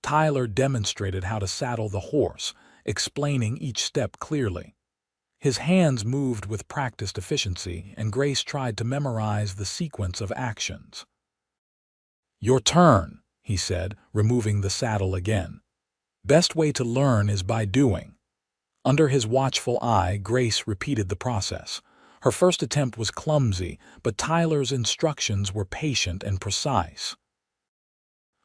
Tyler demonstrated how to saddle the horse, explaining each step clearly. His hands moved with practiced efficiency, and Grace tried to memorize the sequence of actions. "Your turn," he said, removing the saddle again. "Best way to learn is by doing." Under his watchful eye, Grace repeated the process. Her first attempt was clumsy, but Tyler's instructions were patient and precise.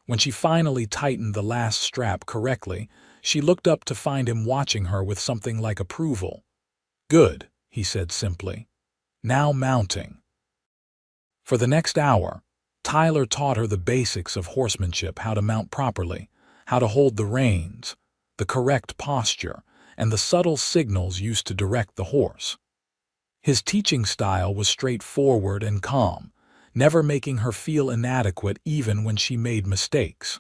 When she finally tightened the last strap correctly, she looked up to find him watching her with something like approval. "Good," he said simply. "Now mounting." For the next hour, Tyler taught her the basics of horsemanship: how to mount properly, how to hold the reins, the correct posture, and the subtle signals used to direct the horse. His teaching style was straightforward and calm, never making her feel inadequate even when she made mistakes.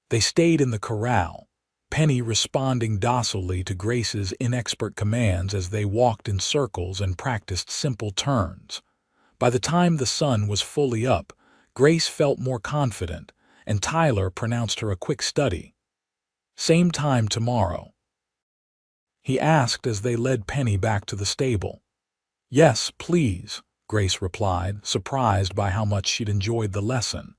They stayed in the corral, Penny responding docilely to Grace's inexpert commands as they walked in circles and practiced simple turns. By the time the sun was fully up, Grace felt more confident, and Tyler pronounced her a quick study. "Same time tomorrow?" he asked as they led Penny back to the stable. "Yes, please," Grace replied, surprised by how much she'd enjoyed the lesson.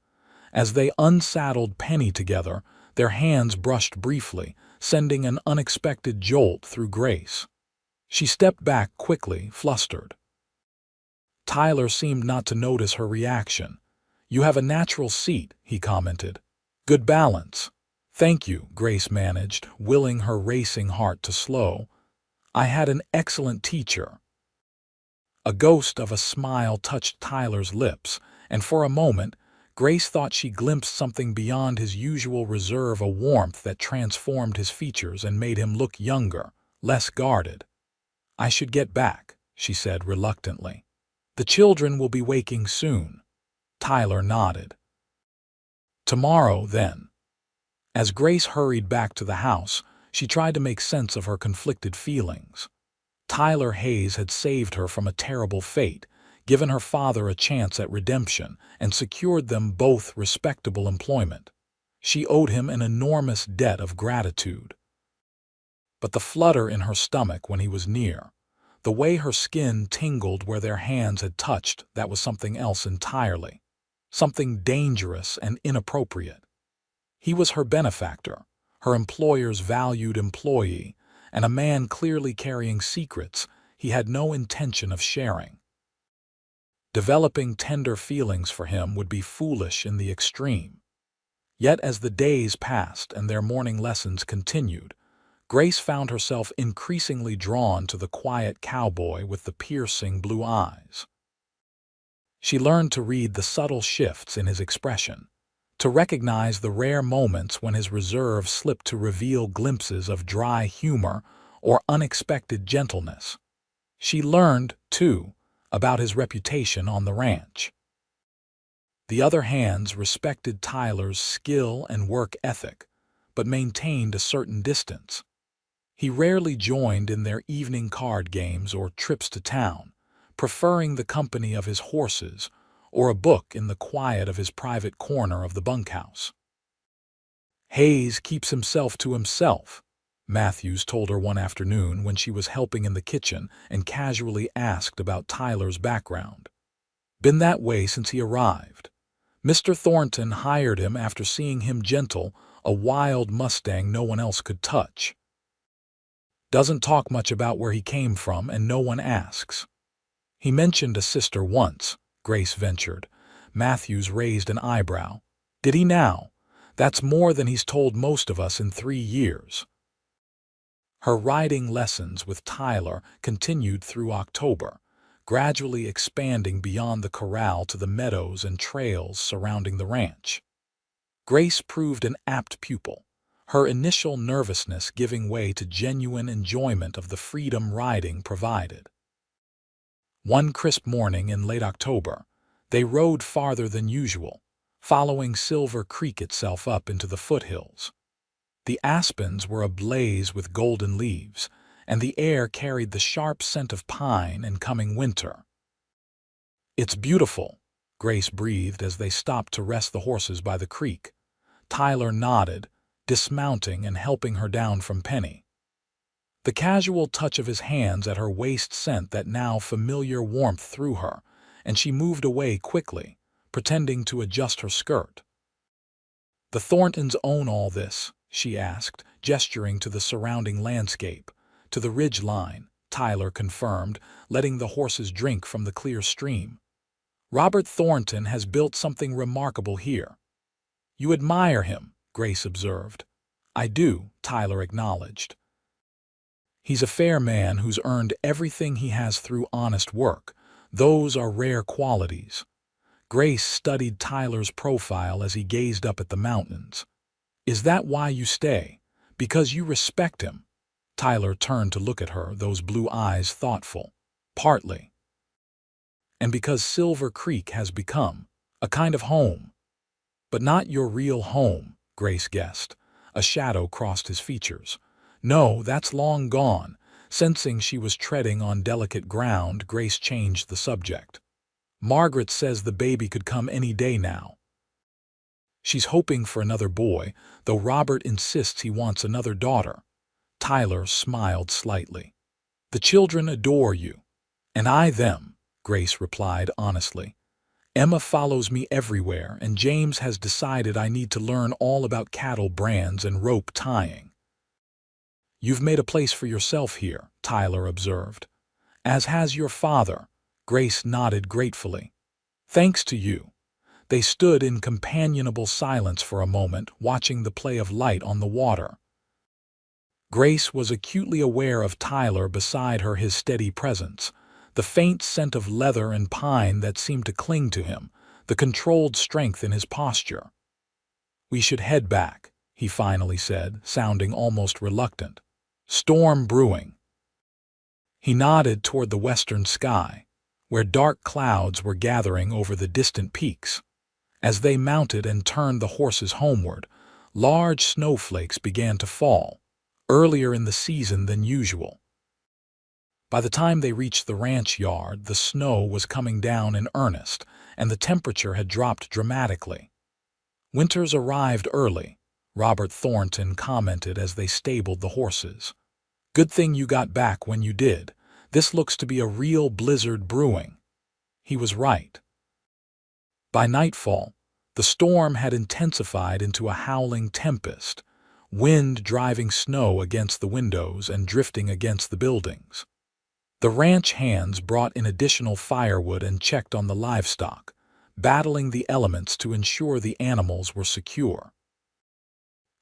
As they unsaddled Penny together, their hands brushed briefly, sending an unexpected jolt through Grace. She stepped back quickly, flustered. Tyler seemed not to notice her reaction. "You have a natural seat," he commented. "Good balance." "Thank you," Grace managed, willing her racing heart to slow. "I had an excellent teacher." A ghost of a smile touched Tyler's lips, and for a moment, Grace thought she glimpsed something beyond his usual reserve, a warmth that transformed his features and made him look younger, less guarded. "I should get back," she said reluctantly. "The children will be waking soon." Tyler nodded. "Tomorrow, then." As Grace hurried back to the house, she tried to make sense of her conflicted feelings. Tyler Hayes had saved her from a terrible fate, given her father a chance at redemption, and secured them both respectable employment. She owed him an enormous debt of gratitude. But the flutter in her stomach when he was near, the way her skin tingled where their hands had touched, that was something else entirely. Something dangerous and inappropriate. He was her benefactor, her employer's valued employee, and a man clearly carrying secrets he had no intention of sharing. Developing tender feelings for him would be foolish in the extreme. Yet as the days passed and their morning lessons continued, Grace found herself increasingly drawn to the quiet cowboy with the piercing blue eyes. She learned to read the subtle shifts in his expression, to recognize the rare moments when his reserve slipped to reveal glimpses of dry humor or unexpected gentleness. She learned, too, about his reputation on the ranch. The other hands respected Tyler's skill and work ethic, but maintained a certain distance. He rarely joined in their evening card games or trips to town, preferring the company of his horses or a book in the quiet of his private corner of the bunkhouse. "Hayes keeps himself to himself," Matthews told her one afternoon when she was helping in the kitchen and casually asked about Tyler's background. "Been that way since he arrived. Mr. Thornton hired him after seeing him gentle a wild Mustang no one else could touch. Doesn't talk much about where he came from, and no one asks." "He mentioned a sister once," Grace ventured. Matthews raised an eyebrow. "Did he now? That's more than he's told most of us in 3 years." Her riding lessons with Tyler continued through October, gradually expanding beyond the corral to the meadows and trails surrounding the ranch. Grace proved an apt pupil, her initial nervousness giving way to genuine enjoyment of the freedom riding provided. One crisp morning in late October, they rode farther than usual, following Silver Creek itself up into the foothills. The aspens were ablaze with golden leaves, and the air carried the sharp scent of pine and coming winter. "It's beautiful," Grace breathed as they stopped to rest the horses by the creek. Tyler nodded, dismounting and helping her down from Penny. The casual touch of his hands at her waist sent that now familiar warmth through her, and she moved away quickly, pretending to adjust her skirt. "The Thorntons own all this?" she asked, gesturing to the surrounding landscape. "To the ridge line," Tyler confirmed, letting the horses drink from the clear stream. "Robert Thornton has built something remarkable here." "You admire him," Grace observed. "I do," Tyler acknowledged. "He's a fair man who's earned everything he has through honest work. Those are rare qualities." Grace studied Tyler's profile as he gazed up at the mountains. "Is that why you stay? Because you respect him?" Tyler turned to look at her, those blue eyes thoughtful. "Partly. And because Silver Creek has become a kind of home." "But not your real home," Grace guessed. A shadow crossed his features. "No, that's long gone." Sensing she was treading on delicate ground, Grace changed the subject. "Margaret says the baby could come any day now. She's hoping for another boy, though Robert insists he wants another daughter." Tyler smiled slightly. "The children adore you." "And I them," Grace replied honestly. "Emma follows me everywhere, and James has decided I need to learn all about cattle brands and rope tying." "You've made a place for yourself here," Tyler observed. "As has your father." Grace nodded gratefully. "Thanks to you." They stood in companionable silence for a moment, watching the play of light on the water. Grace was acutely aware of Tyler beside her, his steady presence, the faint scent of leather and pine that seemed to cling to him, the controlled strength in his posture. "We should head back," he finally said, sounding almost reluctant. "Storm brewing." He nodded toward the western sky, where dark clouds were gathering over the distant peaks. As they mounted and turned the horses homeward, large snowflakes began to fall, earlier in the season than usual. By the time they reached the ranch yard, the snow was coming down in earnest, and the temperature had dropped dramatically. "Winter's arrived early," Robert Thornton commented as they stabled the horses. "Good thing you got back when you did. This looks to be a real blizzard brewing." He was right. By nightfall, the storm had intensified into a howling tempest, wind driving snow against the windows and drifting against the buildings. The ranch hands brought in additional firewood and checked on the livestock, battling the elements to ensure the animals were secure.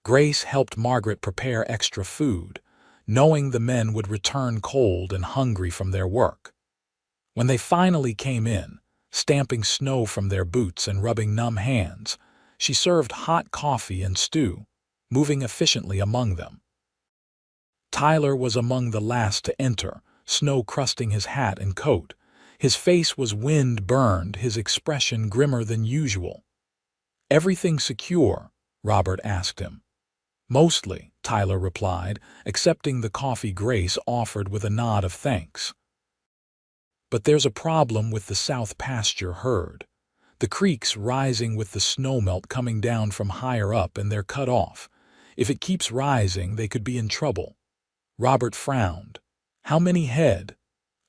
Grace helped Margaret prepare extra food, knowing the men would return cold and hungry from their work. When they finally came in, stamping snow from their boots and rubbing numb hands, she served hot coffee and stew, moving efficiently among them. Tyler was among the last to enter, snow crusting his hat and coat. His face was wind-burned, his expression grimmer than usual. "Everything secure?" Robert asked him. "Mostly," Tyler replied, accepting the coffee Grace offered with a nod of thanks. "But there's a problem with the south pasture herd. The creek's rising with the snowmelt coming down from higher up, and they're cut off. If it keeps rising, they could be in trouble." Robert frowned. "How many head?"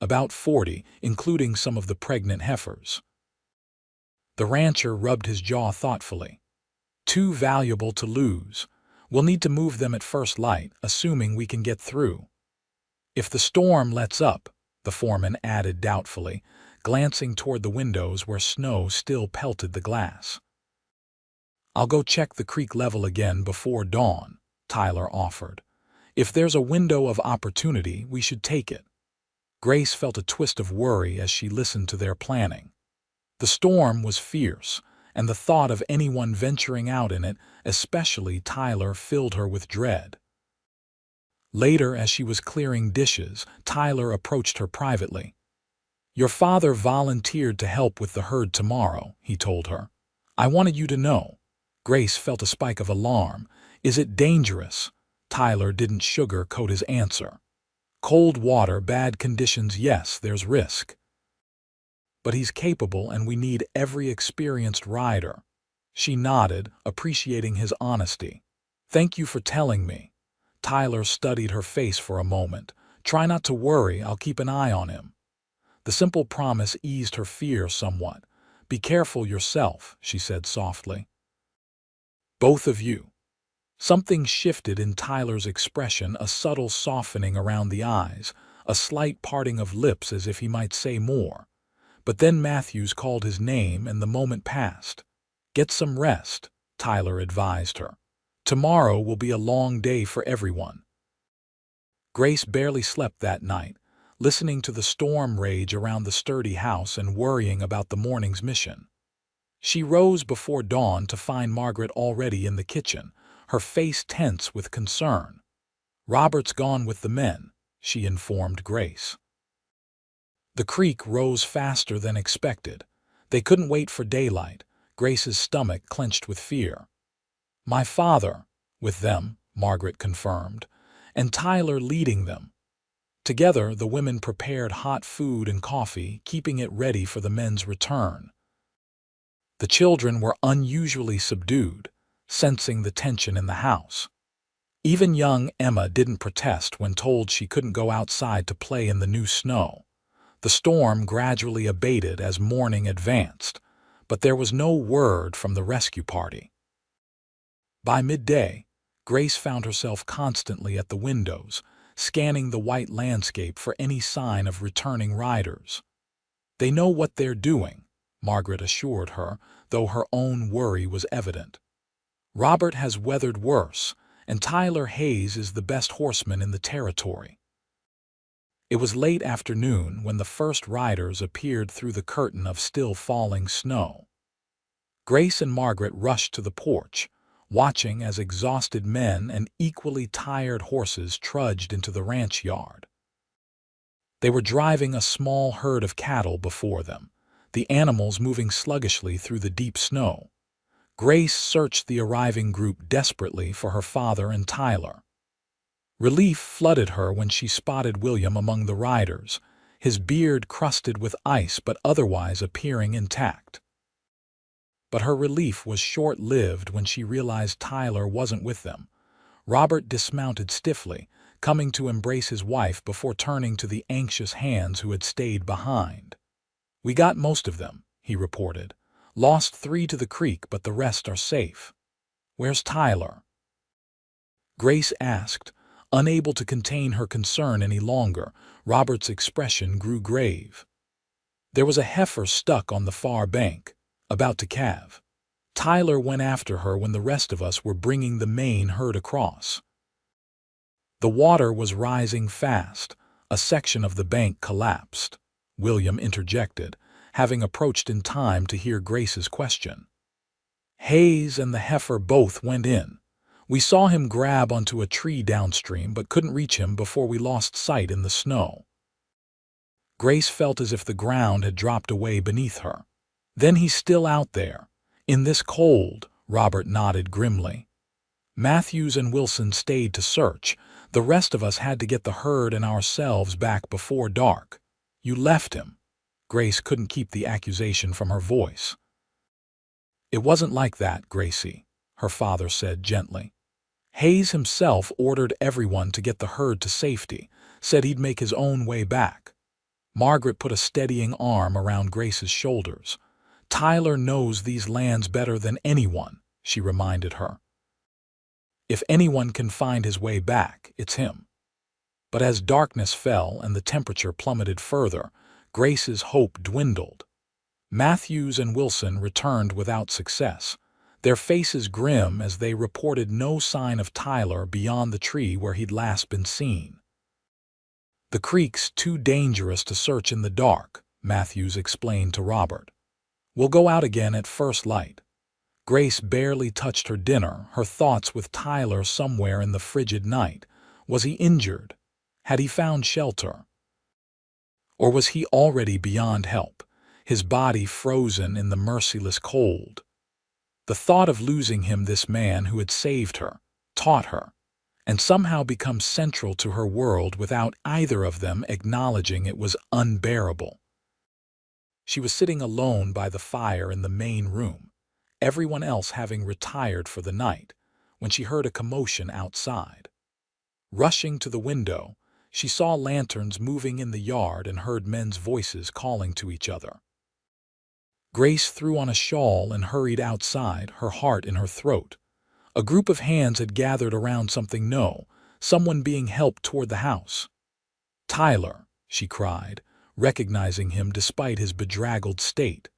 "About 40, including some of the pregnant heifers." The rancher rubbed his jaw thoughtfully. "Too valuable to lose. We'll need to move them at first light, assuming we can get through." "If the storm lets up," the foreman added doubtfully, glancing toward the windows where snow still pelted the glass. "I'll go check the creek level again before dawn," Tyler offered. "If there's a window of opportunity, we should take it." Grace felt a twist of worry as she listened to their planning. The storm was fierce, and the thought of anyone venturing out in it, especially Tyler, filled her with dread. Later, as she was clearing dishes, Tyler approached her privately. "Your father volunteered to help with the herd tomorrow," he told her. "I wanted you to know." Grace felt a spike of alarm. "Is it dangerous?" Tyler didn't sugarcoat his answer. "Cold water, bad conditions, yes, there's risk. But he's capable and we need every experienced rider." She nodded, appreciating his honesty. "Thank you for telling me." Tyler studied her face for a moment. "Try not to worry, I'll keep an eye on him." The simple promise eased her fear somewhat. "Be careful yourself," she said softly. "Both of you." Something shifted in Tyler's expression, a subtle softening around the eyes, a slight parting of lips as if he might say more. But then Matthews called his name and the moment passed. "Get some rest," Tyler advised her. "Tomorrow will be a long day for everyone." Grace barely slept that night, listening to the storm rage around the sturdy house and worrying about the morning's mission. She rose before dawn to find Margaret already in the kitchen, her face tense with concern. "Robert's gone with the men," she informed Grace. The creek rose faster than expected. They couldn't wait for daylight. Grace's stomach clenched with fear. "My father, with them," Margaret confirmed, "and Tyler leading them." Together, the women prepared hot food and coffee, keeping it ready for the men's return. The children were unusually subdued, sensing the tension in the house. Even young Emma didn't protest when told she couldn't go outside to play in the new snow. The storm gradually abated as morning advanced, but there was no word from the rescue party. By midday, Grace found herself constantly at the windows, scanning the white landscape for any sign of returning riders. "They know what they're doing," Margaret assured her, though her own worry was evident. "Robert has weathered worse, and Tyler Hayes is the best horseman in the territory." It was late afternoon when the first riders appeared through the curtain of still falling snow. Grace and Margaret rushed to the porch, watching as exhausted men and equally tired horses trudged into the ranch yard. They were driving a small herd of cattle before them, the animals moving sluggishly through the deep snow. Grace searched the arriving group desperately for her father and Tyler. Relief flooded her when she spotted William among the riders, his beard crusted with ice but otherwise appearing intact. But her relief was short-lived when she realized Tyler wasn't with them. Robert dismounted stiffly, coming to embrace his wife before turning to the anxious hands who had stayed behind. "We got most of them," he reported. "Lost 3 to the creek, but the rest are safe." "Where's Tyler?" Grace asked, unable to contain her concern any longer. Robert's expression grew grave. "There was a heifer stuck on the far bank, about to calve. Tyler went after her when the rest of us were bringing the main herd across." The water was rising fast. A section of the bank collapsed. William interjected, having approached in time to hear Grace's question. "Hayes and the heifer both went in. We saw him grab onto a tree downstream but couldn't reach him before we lost sight in the snow." Grace felt as if the ground had dropped away beneath her. "Then he's still out there, in this cold," Robert nodded grimly. "Matthews and Wilson stayed to search. The rest of us had to get the herd and ourselves back before dark." "You left him." Grace couldn't keep the accusation from her voice. "It wasn't like that, Gracie," her father said gently. "Hayes himself ordered everyone to get the herd to safety, said he'd make his own way back." Margaret put a steadying arm around Grace's shoulders. "Tyler knows these lands better than anyone," she reminded her. "If anyone can find his way back, it's him." But as darkness fell and the temperature plummeted further, Grace's hope dwindled. Matthews and Wilson returned without success, their faces grim as they reported no sign of Tyler beyond the tree where he'd last been seen. "The creek's too dangerous to search in the dark," Matthews explained to Robert. "We'll go out again at first light." Grace barely touched her dinner, her thoughts with Tyler somewhere in the frigid night. Was he injured? Had he found shelter? Or was he already beyond help, his body frozen in the merciless cold? The thought of losing him, this man who had saved her, taught her, and somehow become central to her world without either of them acknowledging it, was unbearable. She was sitting alone by the fire in the main room, everyone else having retired for the night, when she heard a commotion outside. Rushing to the window, she saw lanterns moving in the yard and heard men's voices calling to each other. Grace threw on a shawl and hurried outside, her heart in her throat. A group of hands had gathered around something. No, someone being helped toward the house. "Tyler," she cried, recognizing him despite his bedraggled state.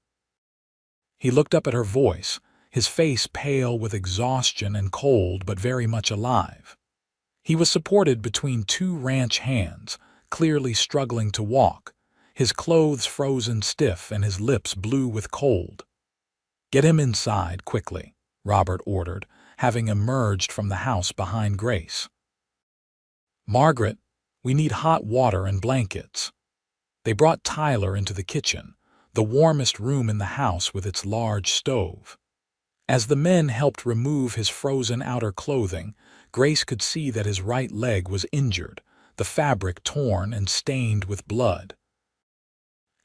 He looked up at her voice, his face pale with exhaustion and cold but very much alive. He was supported between two ranch hands, clearly struggling to walk, his clothes frozen stiff and his lips blue with cold. "Get him inside, quickly," Robert ordered, having emerged from the house behind Grace. "Margaret, we need hot water and blankets." They brought Tyler into the kitchen, the warmest room in the house with its large stove. As the men helped remove his frozen outer clothing, Grace could see that his right leg was injured, the fabric torn and stained with blood.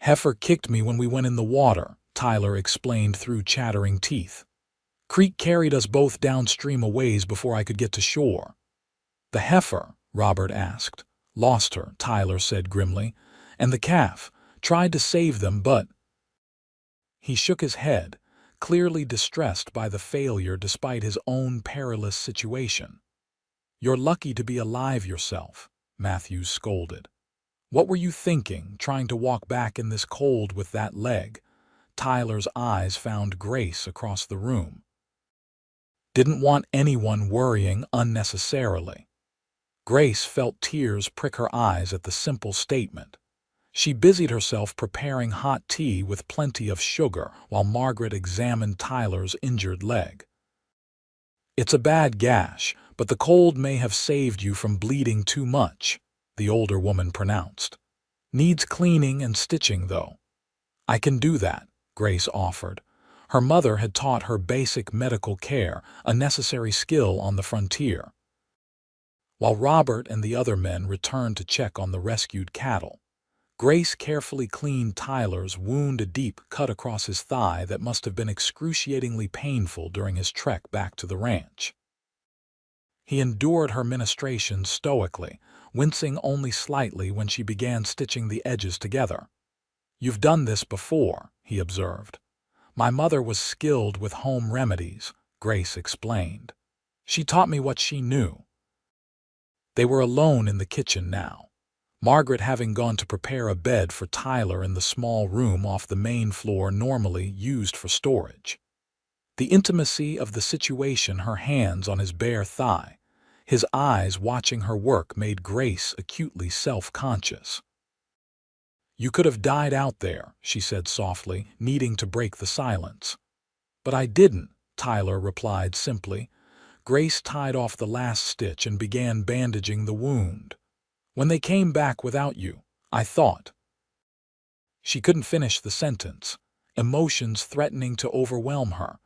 "Heifer kicked me when we went in the water," Tyler explained through chattering teeth. "Creek carried us both downstream a ways before I could get to shore." "The heifer?" Robert asked. "Lost her," Tyler said grimly. "And the calf. Tried to save them, but—" He shook his head, clearly distressed by the failure despite his own perilous situation. "You're lucky to be alive yourself," Matthews scolded. "What were you thinking, trying to walk back in this cold with that leg?" Tyler's eyes found Grace across the room. "Didn't want anyone worrying unnecessarily." Grace felt tears prick her eyes at the simple statement. She busied herself preparing hot tea with plenty of sugar while Margaret examined Tyler's injured leg. "It's a bad gash, but the cold may have saved you from bleeding too much," the older woman pronounced. "Needs cleaning and stitching, though." "I can do that," Grace offered. Her mother had taught her basic medical care, a necessary skill on the frontier. While Robert and the other men returned to check on the rescued cattle, Grace carefully cleaned Tyler's wound, a deep cut across his thigh that must have been excruciatingly painful during his trek back to the ranch. He endured her ministrations stoically, wincing only slightly when she began stitching the edges together. "You've done this before," he observed. "My mother was skilled with home remedies," Grace explained. "She taught me what she knew." They were alone in the kitchen now, Margaret having gone to prepare a bed for Tyler in the small room off the main floor normally used for storage. The intimacy of the situation, her hands on his bare thigh, his eyes watching her work, made Grace acutely self-conscious. "You could have died out there," she said softly, needing to break the silence. "But I didn't," Tyler replied simply. Grace tied off the last stitch and began bandaging the wound. "When they came back without you, I thought—" She couldn't finish the sentence, emotions threatening to overwhelm her.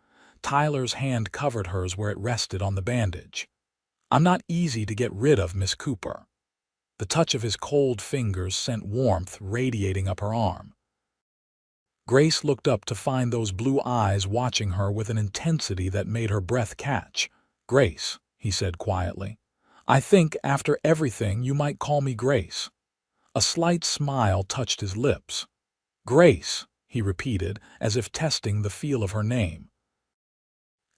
Tyler's hand covered hers where it rested on the bandage. "I'm not easy to get rid of, Miss Cooper." The touch of his cold fingers sent warmth radiating up her arm. Grace looked up to find those blue eyes watching her with an intensity that made her breath catch. "Grace," he said quietly, "I think after everything you might call me Grace." A slight smile touched his lips. "Grace," he repeated, as if testing the feel of her name.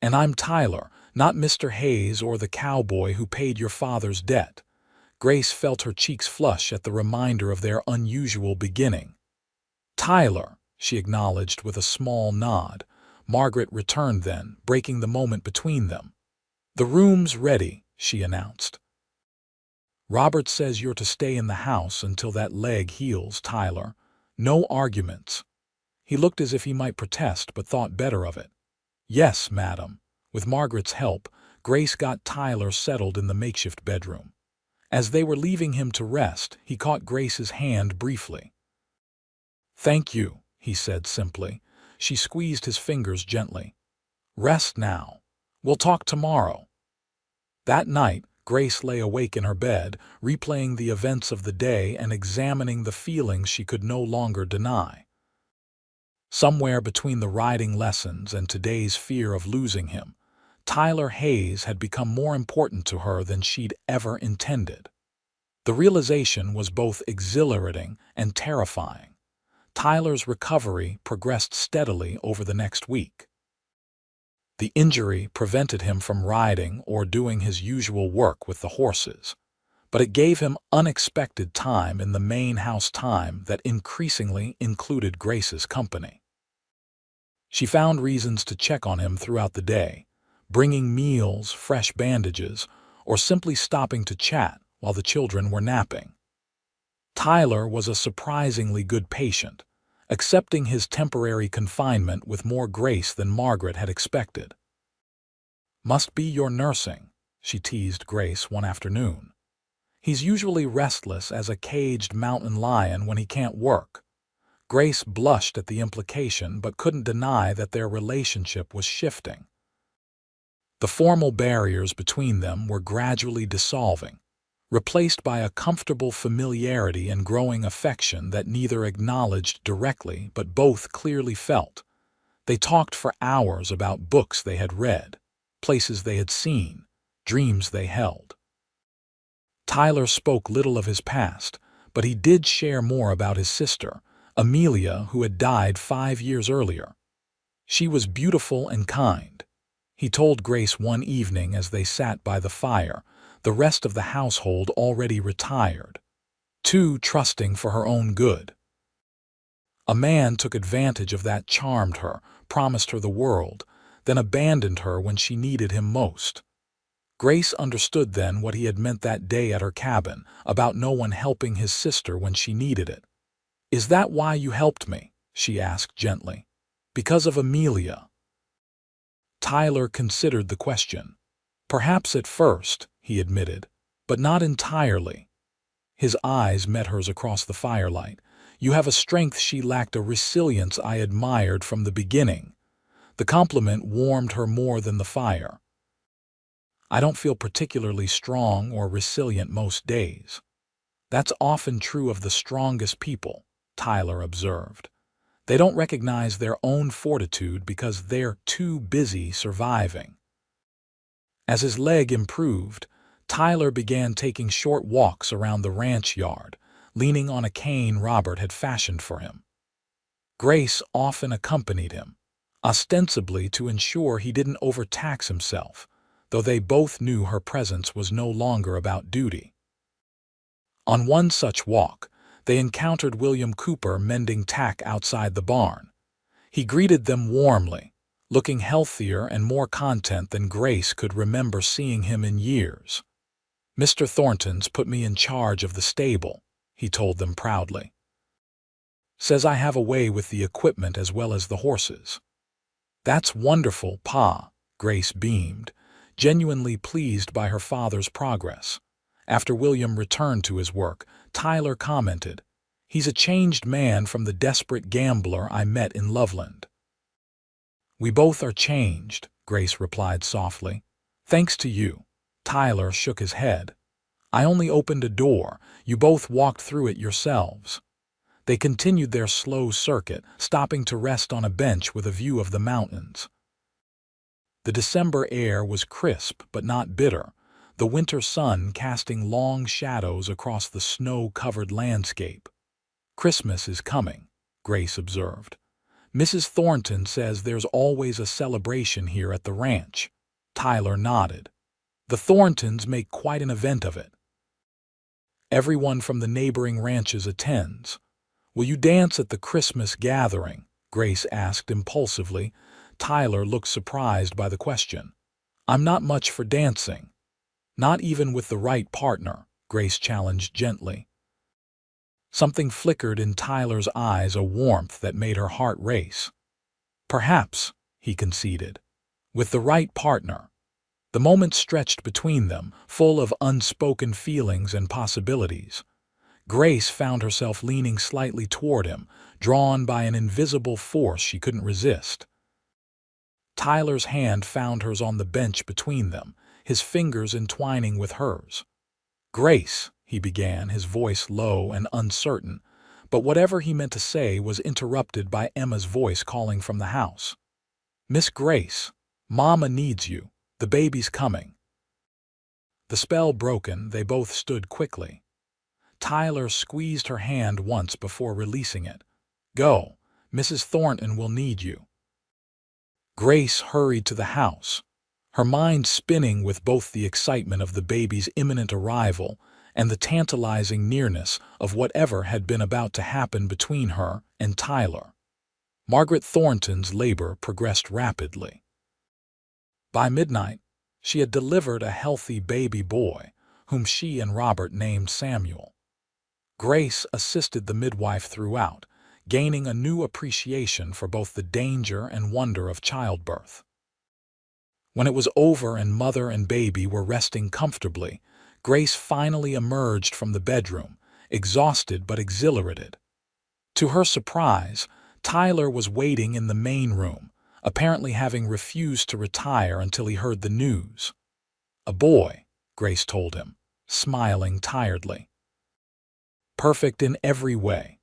"And I'm Tyler, not Mr. Hayes or the cowboy who paid your father's debt." Grace felt her cheeks flush at the reminder of their unusual beginning. "Tyler," she acknowledged with a small nod. Margaret returned then, breaking the moment between them. "The room's ready," she announced. "Robert says you're to stay in the house until that leg heals, Tyler. No arguments." He looked as if he might protest but thought better of it. Yes, madam. With Margaret's help, Grace got Tyler settled in the makeshift bedroom. As they were leaving him to rest, he caught Grace's hand briefly. "Thank you," he said simply. She squeezed his fingers gently. "Rest now. We'll talk tomorrow." That night, Grace lay awake in her bed, replaying the events of the day and examining the feelings she could no longer deny. Somewhere between the riding lessons and today's fear of losing him, Tyler Hayes had become more important to her than she'd ever intended. The realization was both exhilarating and terrifying. Tyler's recovery progressed steadily over the next week. The injury prevented him from riding or doing his usual work with the horses, but it gave him unexpected time in the main house, time that increasingly included Grace's company. She found reasons to check on him throughout the day, bringing meals, fresh bandages, or simply stopping to chat while the children were napping. Tyler was a surprisingly good patient, accepting his temporary confinement with more grace than Margaret had expected. "Must be your nursing," she teased Grace one afternoon. "He's usually restless as a caged mountain lion when he can't work." Grace blushed at the implication but couldn't deny that their relationship was shifting. The formal barriers between them were gradually dissolving, replaced by a comfortable familiarity and growing affection that neither acknowledged directly but both clearly felt. They talked for hours about books they had read, places they had seen, dreams they held. Tyler spoke little of his past, but he did share more about his sister, Amelia, who had died 5 years earlier. She was beautiful and kind. He told Grace one evening as they sat by the fire, the rest of the household already retired, too trusting for her own good. A man took advantage of that, charmed her, promised her the world, then abandoned her when she needed him most. Grace understood then what he had meant that day at her cabin, about no one helping his sister when she needed it. "Is that why you helped me?" she asked gently. "Because of Amelia?" Tyler considered the question. "Perhaps at first," he admitted, "but not entirely." His eyes met hers across the firelight. "You have a strength she lacked, a resilience I admired from the beginning." The compliment warmed her more than the fire. "I don't feel particularly strong or resilient most days." "That's often true of the strongest people," Tyler observed. "They don't recognize their own fortitude because they're too busy surviving." As his leg improved, Tyler began taking short walks around the ranch yard, leaning on a cane Robert had fashioned for him. Grace often accompanied him, ostensibly to ensure he didn't overtax himself, though they both knew her presence was no longer about duty. On one such walk, they encountered William Cooper mending tack outside the barn. He greeted them warmly, looking healthier and more content than Grace could remember seeing him in years. "Mr. Thornton's put me in charge of the stable," he told them proudly. "Says I have a way with the equipment as well as the horses." "That's wonderful, Pa," Grace beamed, genuinely pleased by her father's progress. After William returned to his work, Tyler commented, "He's a changed man from the desperate gambler I met in Loveland." "We both are changed," Grace replied softly. "Thanks to you." Tyler shook his head. "I only opened a door. You both walked through it yourselves." They continued their slow circuit, stopping to rest on a bench with a view of the mountains. The December air was crisp but not bitter, the winter sun casting long shadows across the snow-covered landscape. "Christmas is coming," Grace observed. "Mrs. Thornton says there's always a celebration here at the ranch." Tyler nodded. "The Thorntons make quite an event of it. Everyone from the neighboring ranches attends." "Will you dance at the Christmas gathering?" Grace asked impulsively. Tyler looked surprised by the question. "I'm not much for dancing." "Not even with the right partner," Grace challenged gently. Something flickered in Tyler's eyes, a warmth that made her heart race. "Perhaps," he conceded. with the right partner. The moment stretched between them, full of unspoken feelings and possibilities. Grace found herself leaning slightly toward him, drawn by an invisible force she couldn't resist. Tyler's hand found hers on the bench between them, his fingers entwining with hers. "Grace," he began, his voice low and uncertain, but whatever he meant to say was interrupted by Emma's voice calling from the house. "Miss Grace, Mama needs you. The baby's coming." The spell broken, they both stood quickly. Tyler squeezed her hand once before releasing it. "Go. Mrs. Thornton will need you." Grace hurried to the house, her mind spinning with both the excitement of the baby's imminent arrival and the tantalizing nearness of whatever had been about to happen between her and Tyler. Margaret Thornton's labor progressed rapidly. By midnight, she had delivered a healthy baby boy, whom she and Robert named Samuel. Grace assisted the midwife throughout, gaining a new appreciation for both the danger and wonder of childbirth. When it was over and mother and baby were resting comfortably, Grace finally emerged from the bedroom, exhausted but exhilarated. To her surprise, Tyler was waiting in the main room, apparently having refused to retire until he heard the news. "A boy," Grace told him, smiling tiredly. Perfect in every way.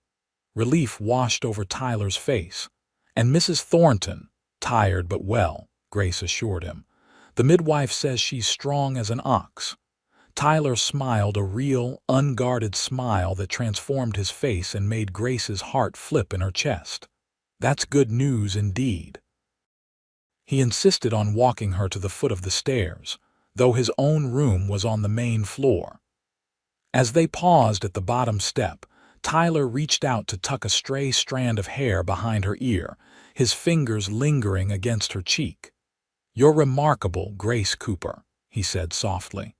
Relief washed over Tyler's face. "And Mrs. Thornton, tired but well," Grace assured him. "The midwife says she's strong as an ox." Tyler smiled, a real, unguarded smile that transformed his face and made Grace's heart flip in her chest. That's good news indeed. He insisted on walking her to the foot of the stairs, though his own room was on the main floor. As they paused at the bottom step, Tyler reached out to tuck a stray strand of hair behind her ear, his fingers lingering against her cheek. "You're remarkable, Grace Cooper," he said softly.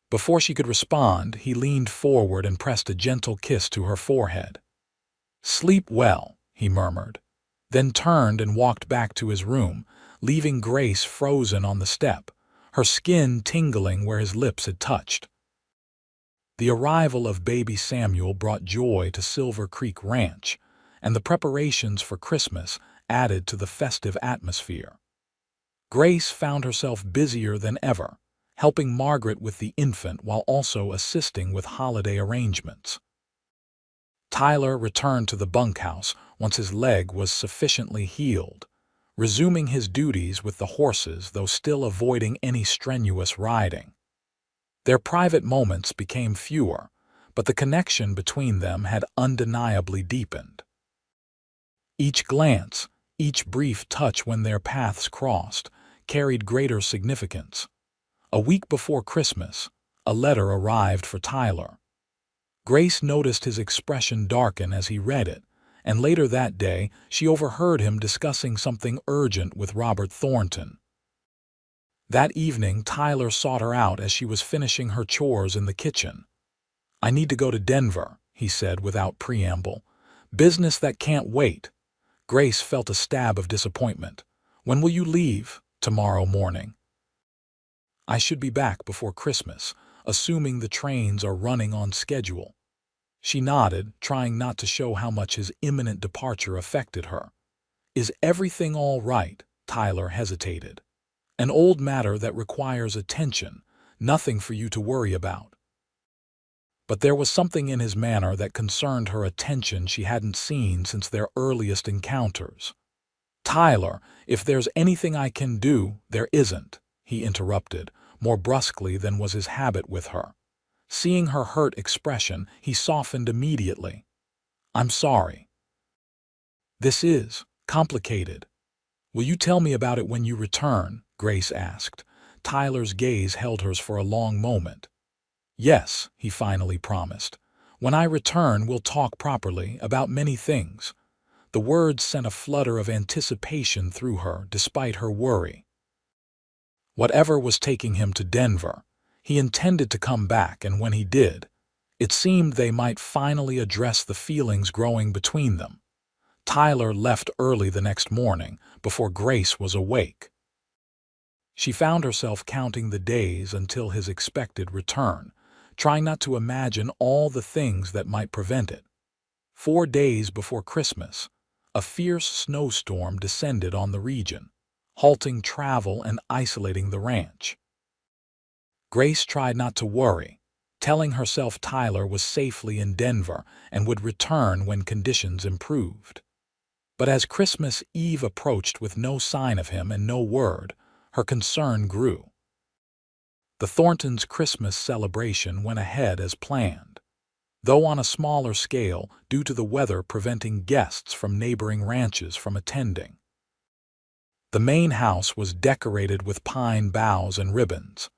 Before she could respond, he leaned forward and pressed a gentle kiss to her forehead. "Sleep well," he murmured, then turned and walked back to his room, leaving Grace frozen on the step, her skin tingling where his lips had touched. The arrival of baby Samuel brought joy to Silver Creek Ranch, and the preparations for Christmas added to the festive atmosphere. Grace found herself busier than ever, helping Margaret with the infant while also assisting with holiday arrangements. Tyler returned to the bunkhouse once his leg was sufficiently healed, resuming his duties with the horses though still avoiding any strenuous riding. Their private moments became fewer, but the connection between them had undeniably deepened. Each glance, each brief touch when their paths crossed, carried greater significance. A week before Christmas, a letter arrived for Tyler. Grace noticed his expression darken as he read it, and later that day she overheard him discussing something urgent with Robert Thornton. That evening, Tyler sought her out as she was finishing her chores in the kitchen. "I need to go to Denver," he said without preamble. "Business that can't wait." Grace felt a stab of disappointment. "When will you leave?" "Tomorrow morning." "I should be back before Christmas, assuming the trains are running on schedule." She nodded, trying not to show how much his imminent departure affected her. "Is everything all right?" Tyler hesitated. "An old matter that requires attention, nothing for you to worry about." But there was something in his manner that concerned her attention she hadn't seen since their earliest encounters. "Tyler, if there's anything I can do—" "There isn't," he interrupted, more brusquely than was his habit with her. Seeing her hurt expression, he softened immediately. "I'm sorry. This is complicated. Will you tell me about it when you return?" Grace asked. Tyler's gaze held hers for a long moment. "Yes," he finally promised. "When I return, we'll talk properly about many things." The words sent a flutter of anticipation through her, despite her worry. Whatever was taking him to Denver, he intended to come back, and when he did, it seemed they might finally address the feelings growing between them. Tyler left early the next morning, before Grace was awake. She found herself counting the days until his expected return, trying not to imagine all the things that might prevent it. 4 days before Christmas, a fierce snowstorm descended on the region, halting travel and isolating the ranch. Grace tried not to worry, telling herself Tyler was safely in Denver and would return when conditions improved. But as Christmas Eve approached with no sign of him and no word, her concern grew. The Thorntons' Christmas celebration went ahead as planned, though on a smaller scale due to the weather preventing guests from neighboring ranches from attending. The main house was decorated with pine boughs and ribbons.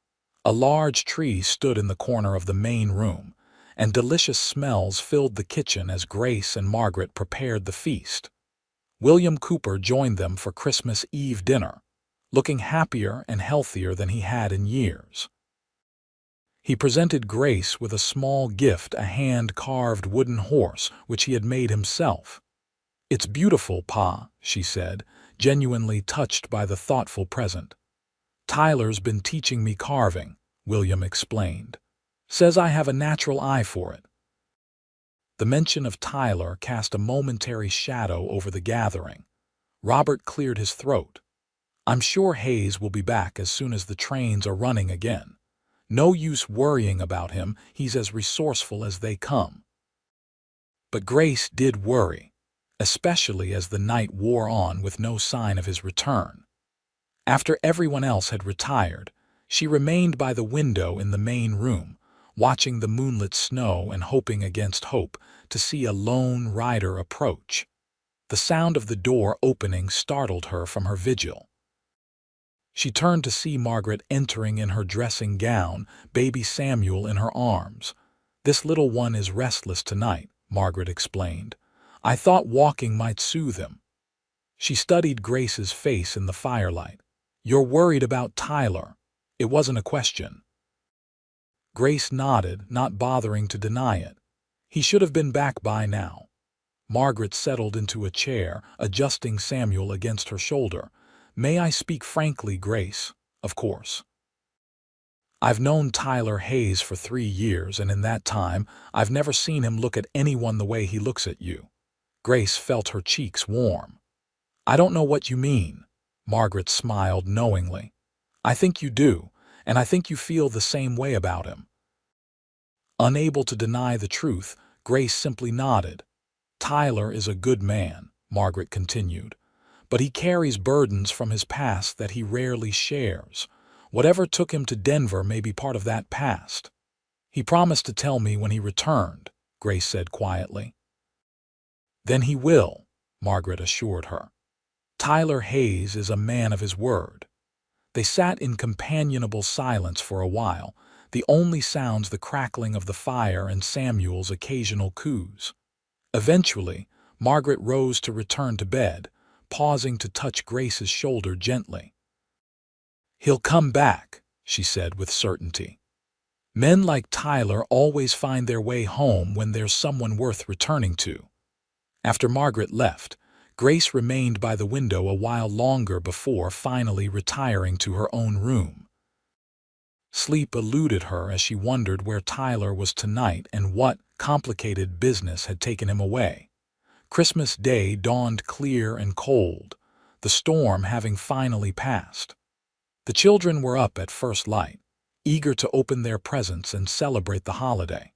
A large tree stood in the corner of the main room, and delicious smells filled the kitchen as Grace and Margaret prepared the feast. William Cooper joined them for Christmas Eve dinner, looking happier and healthier than he had in years. He presented Grace with a small gift, a hand-carved wooden horse which he had made himself. "It's beautiful, Pa," she said, genuinely touched by the thoughtful present. "Tyler's been teaching me carving," William explained. "Says I have a natural eye for it." The mention of Tyler cast a momentary shadow over the gathering. Robert cleared his throat. "I'm sure Hayes will be back as soon as the trains are running again. No use worrying about him, he's as resourceful as they come." But Grace did worry, especially as the night wore on with no sign of his return. After everyone else had retired, she remained by the window in the main room, watching the moonlit snow and hoping against hope to see a lone rider approach. The sound of the door opening startled her from her vigil. She turned to see Margaret entering in her dressing gown, baby Samuel in her arms. "This little one is restless tonight," Margaret explained. "I thought walking might soothe him." She studied Grace's face in the firelight. "You're worried about Tyler." It wasn't a question. Grace nodded, not bothering to deny it. "He should have been back by now." Margaret settled into a chair, adjusting Samuel against her shoulder. "May I speak frankly, Grace?" "Of course." "I've known Tyler Hayes for 3 years, and in that time, I've never seen him look at anyone the way he looks at you." Grace felt her cheeks warm. "I don't know what you mean." Margaret smiled knowingly. "I think you do, and I think you feel the same way about him." Unable to deny the truth, Grace simply nodded. "Tyler is a good man," Margaret continued, "but he carries burdens from his past that he rarely shares. Whatever took him to Denver may be part of that past." "He promised to tell me when he returned," Grace said quietly. "Then he will," Margaret assured her. "Tyler Hayes is a man of his word." They sat in companionable silence for a while, the only sounds the crackling of the fire and Samuel's occasional coos. Eventually, Margaret rose to return to bed, pausing to touch Grace's shoulder gently. "He'll come back," she said with certainty. "Men like Tyler always find their way home when there's someone worth returning to." After Margaret left, Grace remained by the window a while longer before finally retiring to her own room. Sleep eluded her as she wondered where Tyler was tonight and what complicated business had taken him away. Christmas Day dawned clear and cold, the storm having finally passed. The children were up at first light, eager to open their presents and celebrate the holiday.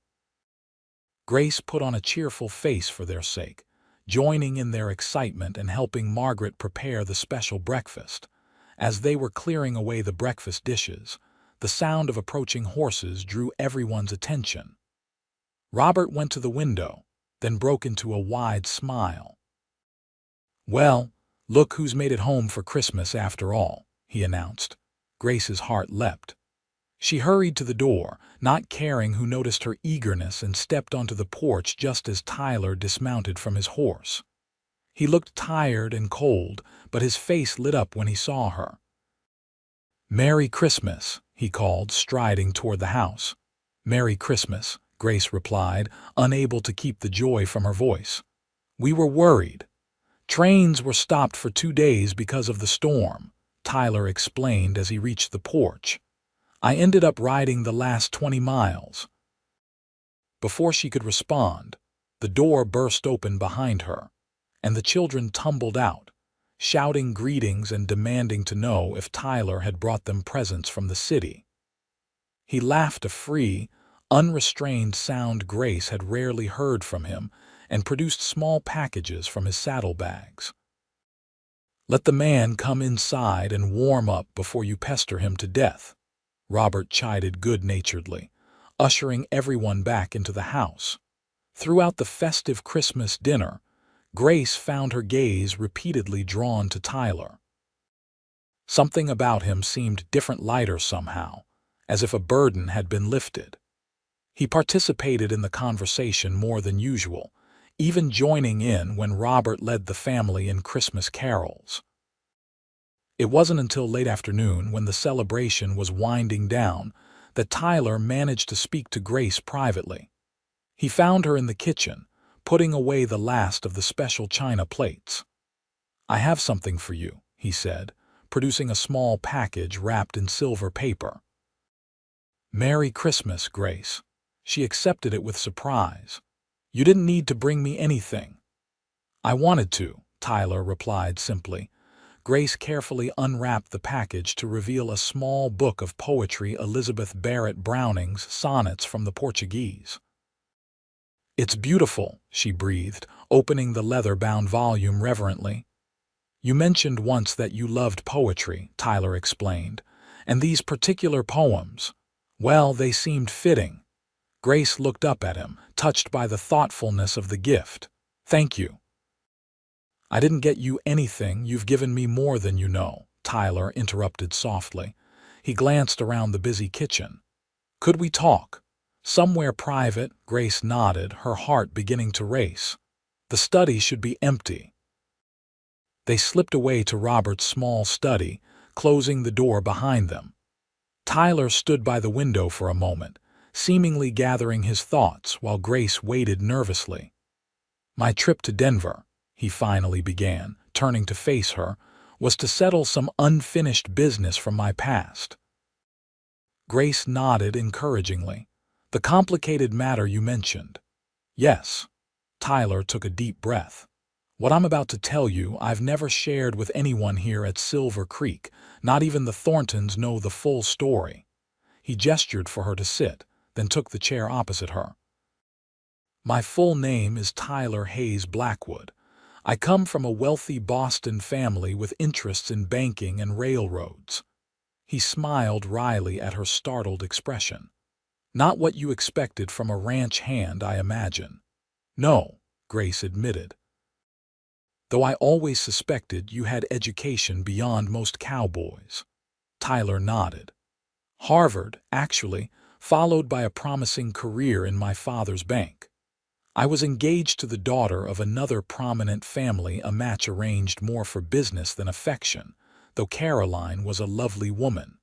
Grace put on a cheerful face for their sake, joining in their excitement and helping Margaret prepare the special breakfast. As they were clearing away the breakfast dishes, the sound of approaching horses drew everyone's attention. Robert went to the window, then broke into a wide smile. "Well, look who's made it home for Christmas after all," he announced. Grace's heart leapt. She hurried to the door, not caring who noticed her eagerness, and stepped onto the porch just as Tyler dismounted from his horse. He looked tired and cold, but his face lit up when he saw her. "Merry Christmas," he called, striding toward the house. "Merry Christmas," Grace replied, unable to keep the joy from her voice. "We were worried. Trains were stopped for 2 days because of the storm," Tyler explained as he reached the porch. "I ended up riding the last 20 miles." Before she could respond, the door burst open behind her, and the children tumbled out, shouting greetings and demanding to know if Tyler had brought them presents from the city. He laughed a free, unrestrained sound Grace had rarely heard from him and produced small packages from his saddlebags. "Let the man come inside and warm up before you pester him to death," Robert chided good-naturedly, ushering everyone back into the house. Throughout the festive Christmas dinner, Grace found her gaze repeatedly drawn to Tyler. Something about him seemed different, lighter somehow, as if a burden had been lifted. He participated in the conversation more than usual, even joining in when Robert led the family in Christmas carols. It wasn't until late afternoon, when the celebration was winding down, that Tyler managed to speak to Grace privately. He found her in the kitchen, putting away the last of the special china plates. "I have something for you," he said, producing a small package wrapped in silver paper. "Merry Christmas, Grace." She accepted it with surprise. "You didn't need to bring me anything." "I wanted to," Tyler replied simply. Grace carefully unwrapped the package to reveal a small book of poetry, Elizabeth Barrett Browning's Sonnets from the Portuguese. "It's beautiful," she breathed, opening the leather-bound volume reverently. "You mentioned once that you loved poetry," Tyler explained, "and these particular poems, well, they seemed fitting." Grace looked up at him, touched by the thoughtfulness of the gift. "Thank you." "I didn't get you anything. You've given me more than you know," Tyler interrupted softly. He glanced around the busy kitchen. "Could we talk? Somewhere private?" Grace nodded, her heart beginning to race. "The study should be empty." They slipped away to Robert's small study, closing the door behind them. Tyler stood by the window for a moment, seemingly gathering his thoughts while Grace waited nervously. "My trip to Denver," he finally began, turning to face her, "was to settle some unfinished business from my past." Grace nodded encouragingly. "The complicated matter you mentioned." "Yes." Tyler took a deep breath. "What I'm about to tell you I've never shared with anyone here at Silver Creek. Not even the Thorntons know the full story." He gestured for her to sit, then took the chair opposite her. "My full name is Tyler Hayes Blackwood. I come from a wealthy Boston family with interests in banking and railroads." He smiled wryly at her startled expression. "Not what you expected from a ranch hand, I imagine." "No," Grace admitted. "Though I always suspected you had education beyond most cowboys." Tyler nodded. "Harvard, actually, followed by a promising career in my father's bank. I was engaged to the daughter of another prominent family, a match arranged more for business than affection, though Caroline was a lovely woman."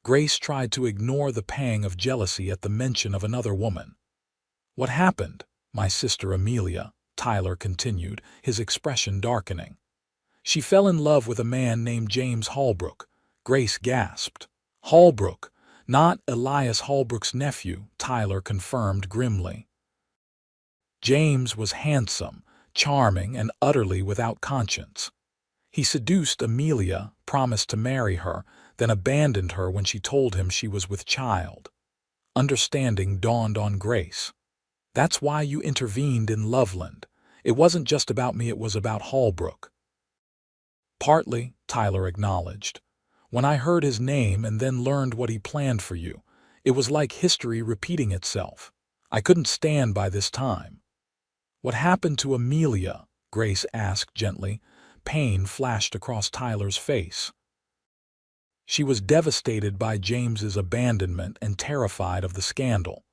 Grace tried to ignore the pang of jealousy at the mention of another woman. "What happened, my sister Amelia?" Tyler continued, his expression darkening. "She fell in love with a man named James Holbrook." Grace gasped. "Holbrook, not Elias Holbrook's nephew," Tyler confirmed grimly. "James was handsome, charming, and utterly without conscience. He seduced Amelia, promised to marry her, then abandoned her when she told him she was with child." Understanding dawned on Grace. "That's why you intervened in Loveland. It wasn't just about me, it was about Holbrook." "Partly," Tyler acknowledged. "When I heard his name and then learned what he planned for you, it was like history repeating itself. I couldn't stand by this time." "What happened to Amelia?" Grace asked gently. Pain flashed across Tyler's face. "She was devastated by James's abandonment and terrified of the scandal.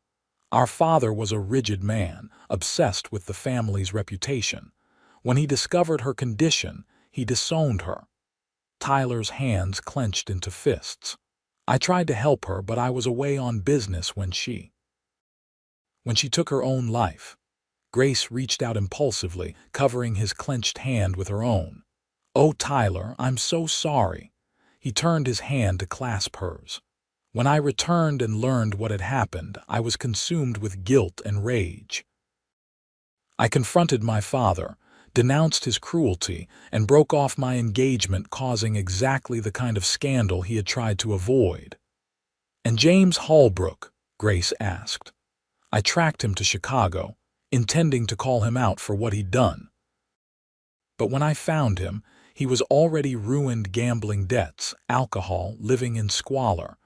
Our father was a rigid man, obsessed with the family's reputation. When he discovered her condition, he disowned her." Tyler's hands clenched into fists. "I tried to help her, but I was away on business when she took her own life." Grace reached out impulsively, covering his clenched hand with her own. "Oh, Tyler, I'm so sorry." He turned his hand to clasp hers. When I returned and learned what had happened, I was consumed with guilt and rage. I confronted my father, denounced his cruelty, and broke off my engagement, causing exactly the kind of scandal he had tried to avoid. "And James Holbrook?" Grace asked. "I tracked him to Chicago, intending to call him out for what he'd done. But when I found him, he was already ruined, gambling debts, alcohol, living in squalor.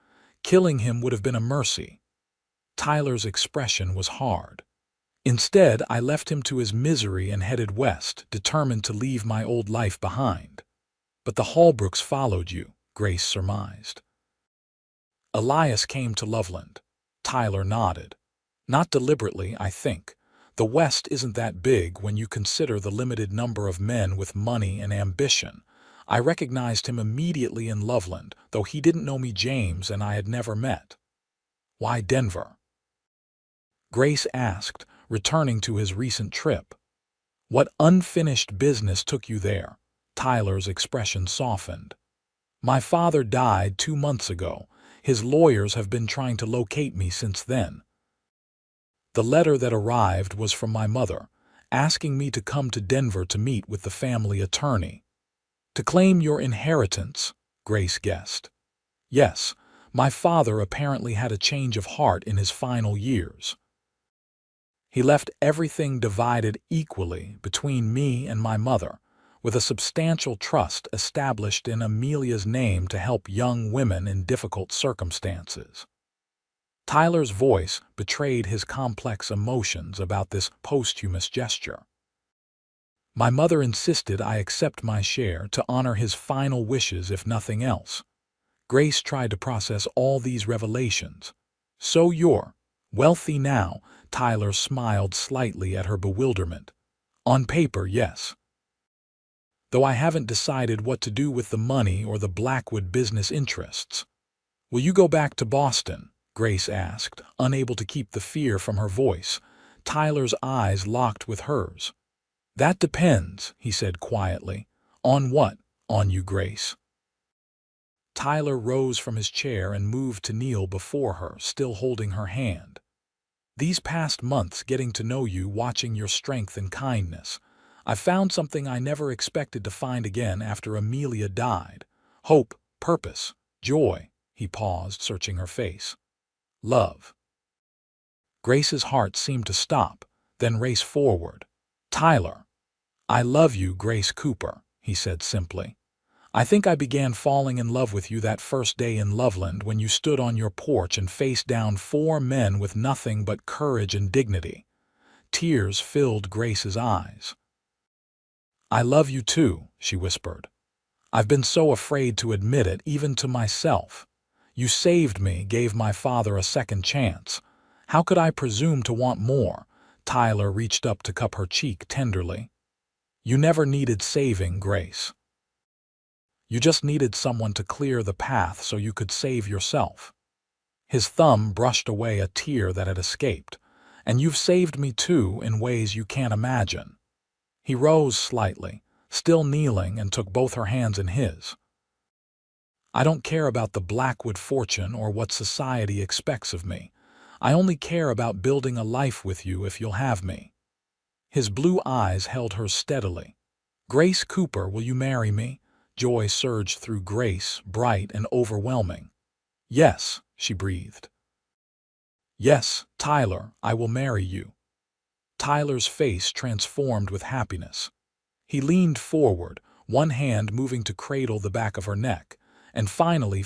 Killing him would have been a mercy." Tyler's expression was hard. "Instead, I left him to his misery and headed west, determined to leave my old life behind." "But the Holbrooks followed you," Grace surmised. "Elias came to Loveland." Tyler nodded. "Not deliberately, I think. The West isn't that big when you consider the limited number of men with money and ambition. I recognized him immediately in Loveland, though he didn't know me, James, and I had never met." "Why Denver?" Grace asked, returning to his recent trip. "What unfinished business took you there?" Tyler's expression softened. "My father died 2 months ago. His lawyers have been trying to locate me since then. The letter that arrived was from my mother, asking me to come to Denver to meet with the family attorney." "To claim your inheritance," Grace guessed. "Yes, my father apparently had a change of heart in his final years. He left everything divided equally between me and my mother, with a substantial trust established in Amelia's name to help young women in difficult circumstances." Tyler's voice betrayed his complex emotions about this posthumous gesture. "My mother insisted I accept my share to honor his final wishes, if nothing else." Grace tried to process all these revelations. "So you're wealthy now?" Tyler smiled slightly at her bewilderment. "On paper, yes. Though I haven't decided what to do with the money or the Blackwood business interests." "Will you go back to Boston?" Grace asked, unable to keep the fear from her voice. Tyler's eyes locked with hers. "That depends," he said quietly. "On what?" "On you, Grace." Tyler rose from his chair and moved to kneel before her, still holding her hand. "These past months, getting to know you, watching your strength and kindness, I've found something I never expected to find again after Amelia died. Hope, purpose, joy." He paused, searching her face. "Love." Grace's heart seemed to stop, then race forward. "Tyler, I love you, Grace Cooper," he said simply. "I think I began falling in love with you that first day in Loveland when you stood on your porch and faced down 4 men with nothing but courage and dignity." Tears filled Grace's eyes. "I love you too," she whispered. "I've been so afraid to admit it, even to myself. You saved me, gave my father a second chance. How could I presume to want more?" Tyler reached up to cup her cheek tenderly. "You never needed saving, Grace. You just needed someone to clear the path so you could save yourself." His thumb brushed away a tear that had escaped. "And you've saved me too, in ways you can't imagine." He rose slightly, still kneeling, and took both her hands in his. "I don't care about the Blackwood fortune or what society expects of me. I only care about building a life with you if you'll have me." His blue eyes held hers steadily. "Grace Cooper, will you marry me?" Joy surged through Grace, bright and overwhelming. "Yes," she breathed. "Yes, Tyler, I will marry you." Tyler's face transformed with happiness. He leaned forward, one hand moving to cradle the back of her neck, and finally,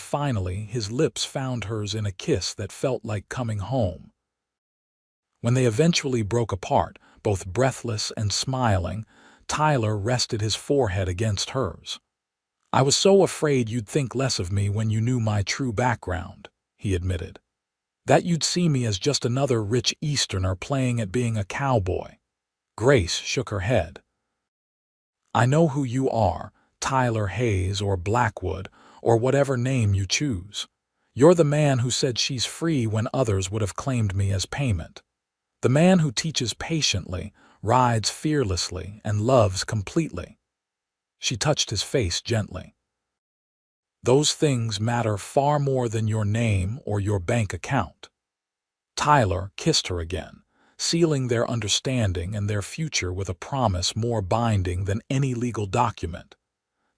his lips found hers in a kiss that felt like coming home. When they eventually broke apart, both breathless and smiling, Tyler rested his forehead against hers. "I was so afraid you'd think less of me when you knew my true background," he admitted. "That you'd see me as just another rich Easterner playing at being a cowboy." Grace shook her head. "I know who you are, Tyler Hayes or Blackwood, or whatever name you choose. You're the man who said she's free when others would have claimed me as payment. The man who teaches patiently, rides fearlessly, and loves completely." She touched his face gently. Those things matter far more than your name or your bank account. Tyler kissed her again, sealing their understanding and their future with a promise more binding than any legal document.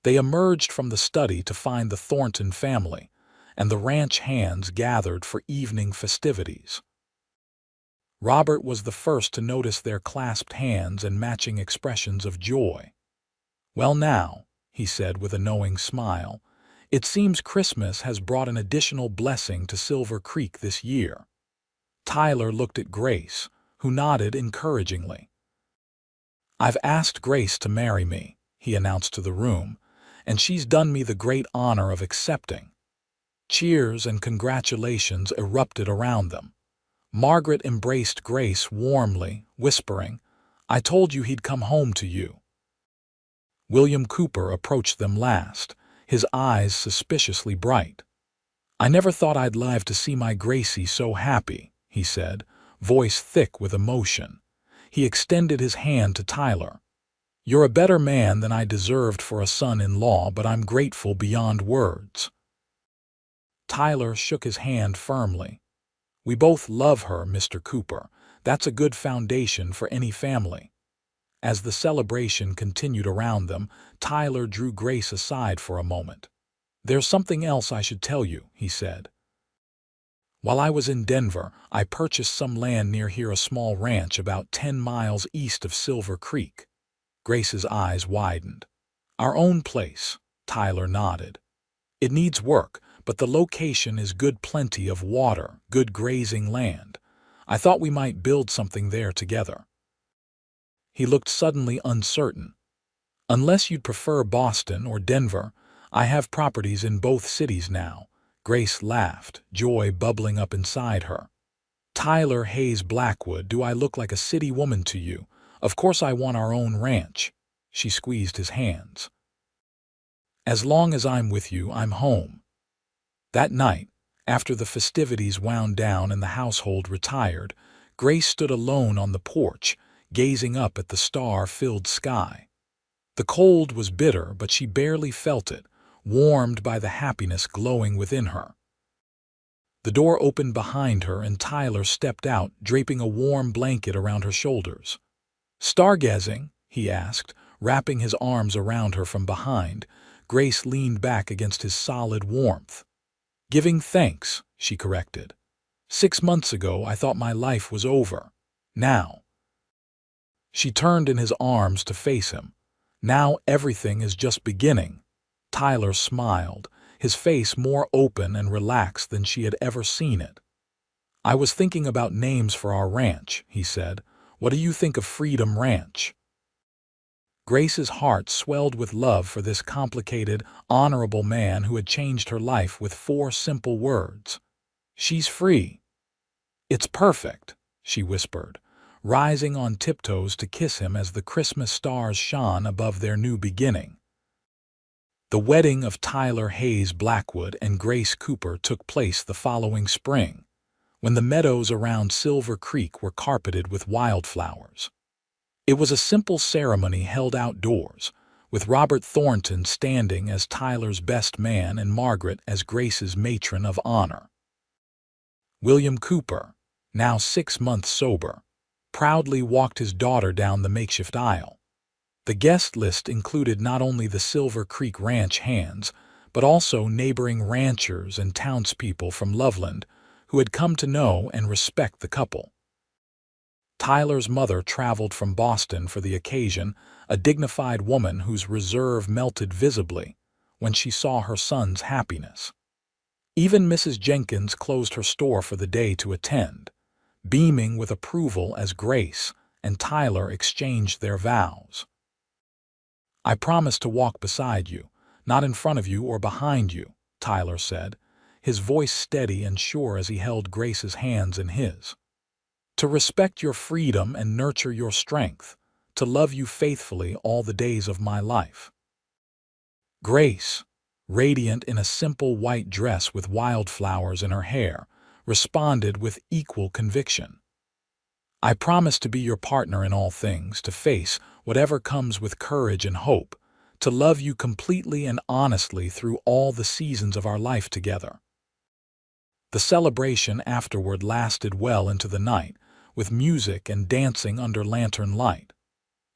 They emerged from the study to find the Thornton family, and the ranch hands gathered for evening festivities. Robert was the first to notice their clasped hands and matching expressions of joy. "Well now," he said with a knowing smile, "it seems Christmas has brought an additional blessing to Silver Creek this year." Tyler looked at Grace, who nodded encouragingly. "I've asked Grace to marry me," he announced to the room, "and she's done me the great honor of accepting." Cheers and congratulations erupted around them. Margaret embraced Grace warmly, whispering, "I told you he'd come home to you." William Cooper approached them last, his eyes suspiciously bright. "I never thought I'd live to see my Gracie so happy," he said, voice thick with emotion. He extended his hand to Tyler. "You're a better man than I deserved for a son-in-law, but I'm grateful beyond words." Tyler shook his hand firmly. "We both love her, Mr. Cooper. That's a good foundation for any family." As the celebration continued around them, Tyler drew Grace aside for a moment. "There's something else I should tell you," he said. "While I was in Denver, I purchased some land near here, a small ranch about 10 miles east of Silver Creek." Grace's eyes widened. "Our own place," Tyler nodded. "It needs work, but the location is good, plenty of water, good grazing land. I thought we might build something there together." He looked suddenly uncertain. "Unless you'd prefer Boston or Denver, I have properties in both cities now." Grace laughed, joy bubbling up inside her. "Tyler Hayes Blackwood, do I look like a city woman to you? Of course I want our own ranch." She squeezed his hands. "As long as I'm with you, I'm home." That night, after the festivities wound down and the household retired, Grace stood alone on the porch, gazing up at the star-filled sky. The cold was bitter, but she barely felt it, warmed by the happiness glowing within her. The door opened behind her and Tyler stepped out, draping a warm blanket around her shoulders. "Stargazing?" he asked, wrapping his arms around her from behind. Grace leaned back against his solid warmth. "Giving thanks," she corrected. "6 months ago I thought my life was over. Now—" She turned in his arms to face him. "Now everything is just beginning." Tyler smiled, his face more open and relaxed than she had ever seen it. "I was thinking about names for our ranch," he said. "What do you think of Freedom Ranch?" Grace's heart swelled with love for this complicated, honorable man who had changed her life with 4 simple words. "She's free." "It's perfect," she whispered, rising on tiptoes to kiss him as the Christmas stars shone above their new beginning. The wedding of Tyler Hayes Blackwood and Grace Cooper took place the following spring, when the meadows around Silver Creek were carpeted with wildflowers. It was a simple ceremony held outdoors, with Robert Thornton standing as Tyler's best man and Margaret as Grace's matron of honor. William Cooper, now 6 months sober, proudly walked his daughter down the makeshift aisle. The guest list included not only the Silver Creek Ranch hands, but also neighboring ranchers and townspeople from Loveland who had come to know and respect the couple. Tyler's mother traveled from Boston for the occasion, a dignified woman whose reserve melted visibly when she saw her son's happiness. Even Mrs. Jenkins closed her store for the day to attend, beaming with approval as Grace and Tyler exchanged their vows. "I promise to walk beside you, not in front of you or behind you," Tyler said, his voice steady and sure as he held Grace's hands in his. "To respect your freedom and nurture your strength, to love you faithfully all the days of my life." Grace, radiant in a simple white dress with wildflowers in her hair, responded with equal conviction. "I promise to be your partner in all things, to face whatever comes with courage and hope, to love you completely and honestly through all the seasons of our life together." The celebration afterward lasted well into the night, with music and dancing under lantern light.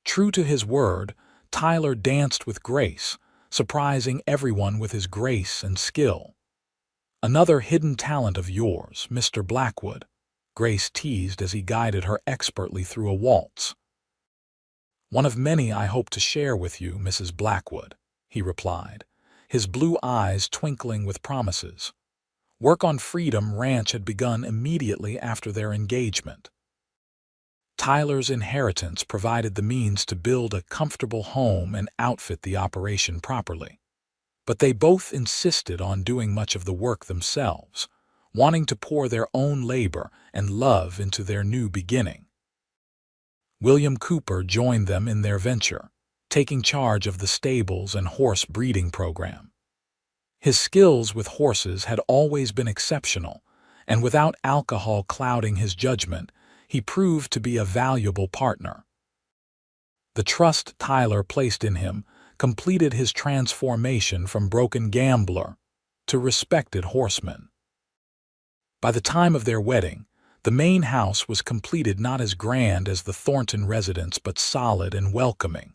True to his word, Tyler danced with grace, surprising everyone with his grace and skill. "Another hidden talent of yours, Mr. Blackwood," Grace teased as he guided her expertly through a waltz. "One of many I hope to share with you, Mrs. Blackwood," he replied, his blue eyes twinkling with promises. Work on Freedom Ranch had begun immediately after their engagement. Tyler's inheritance provided the means to build a comfortable home and outfit the operation properly. But they both insisted on doing much of the work themselves, wanting to pour their own labor and love into their new beginning. William Cooper joined them in their venture, taking charge of the stables and horse breeding program. His skills with horses had always been exceptional, and without alcohol clouding his judgment, he proved to be a valuable partner. The trust Tyler placed in him completed his transformation from broken gambler to respected horseman. By the time of their wedding, the main house was completed not as grand as the Thornton residence but solid and welcoming,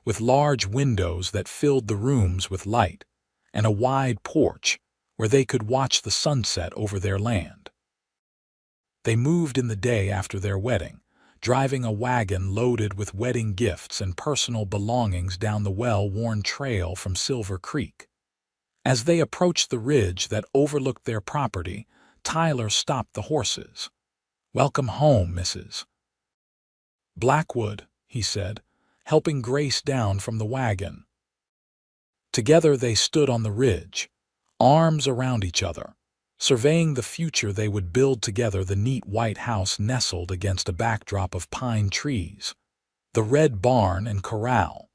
with large windows that filled the rooms with light, and a wide porch where they could watch the sunset over their land. They moved in the day after their wedding, driving a wagon loaded with wedding gifts and personal belongings down the well-worn trail from Silver Creek. As they approached the ridge that overlooked their property, Tyler stopped the horses. "Welcome home, Mrs. Blackwood," he said, helping Grace down from the wagon. Together they stood on the ridge, arms around each other, surveying the future they would build together. The neat white house nestled against a backdrop of pine trees, the red barn and corral,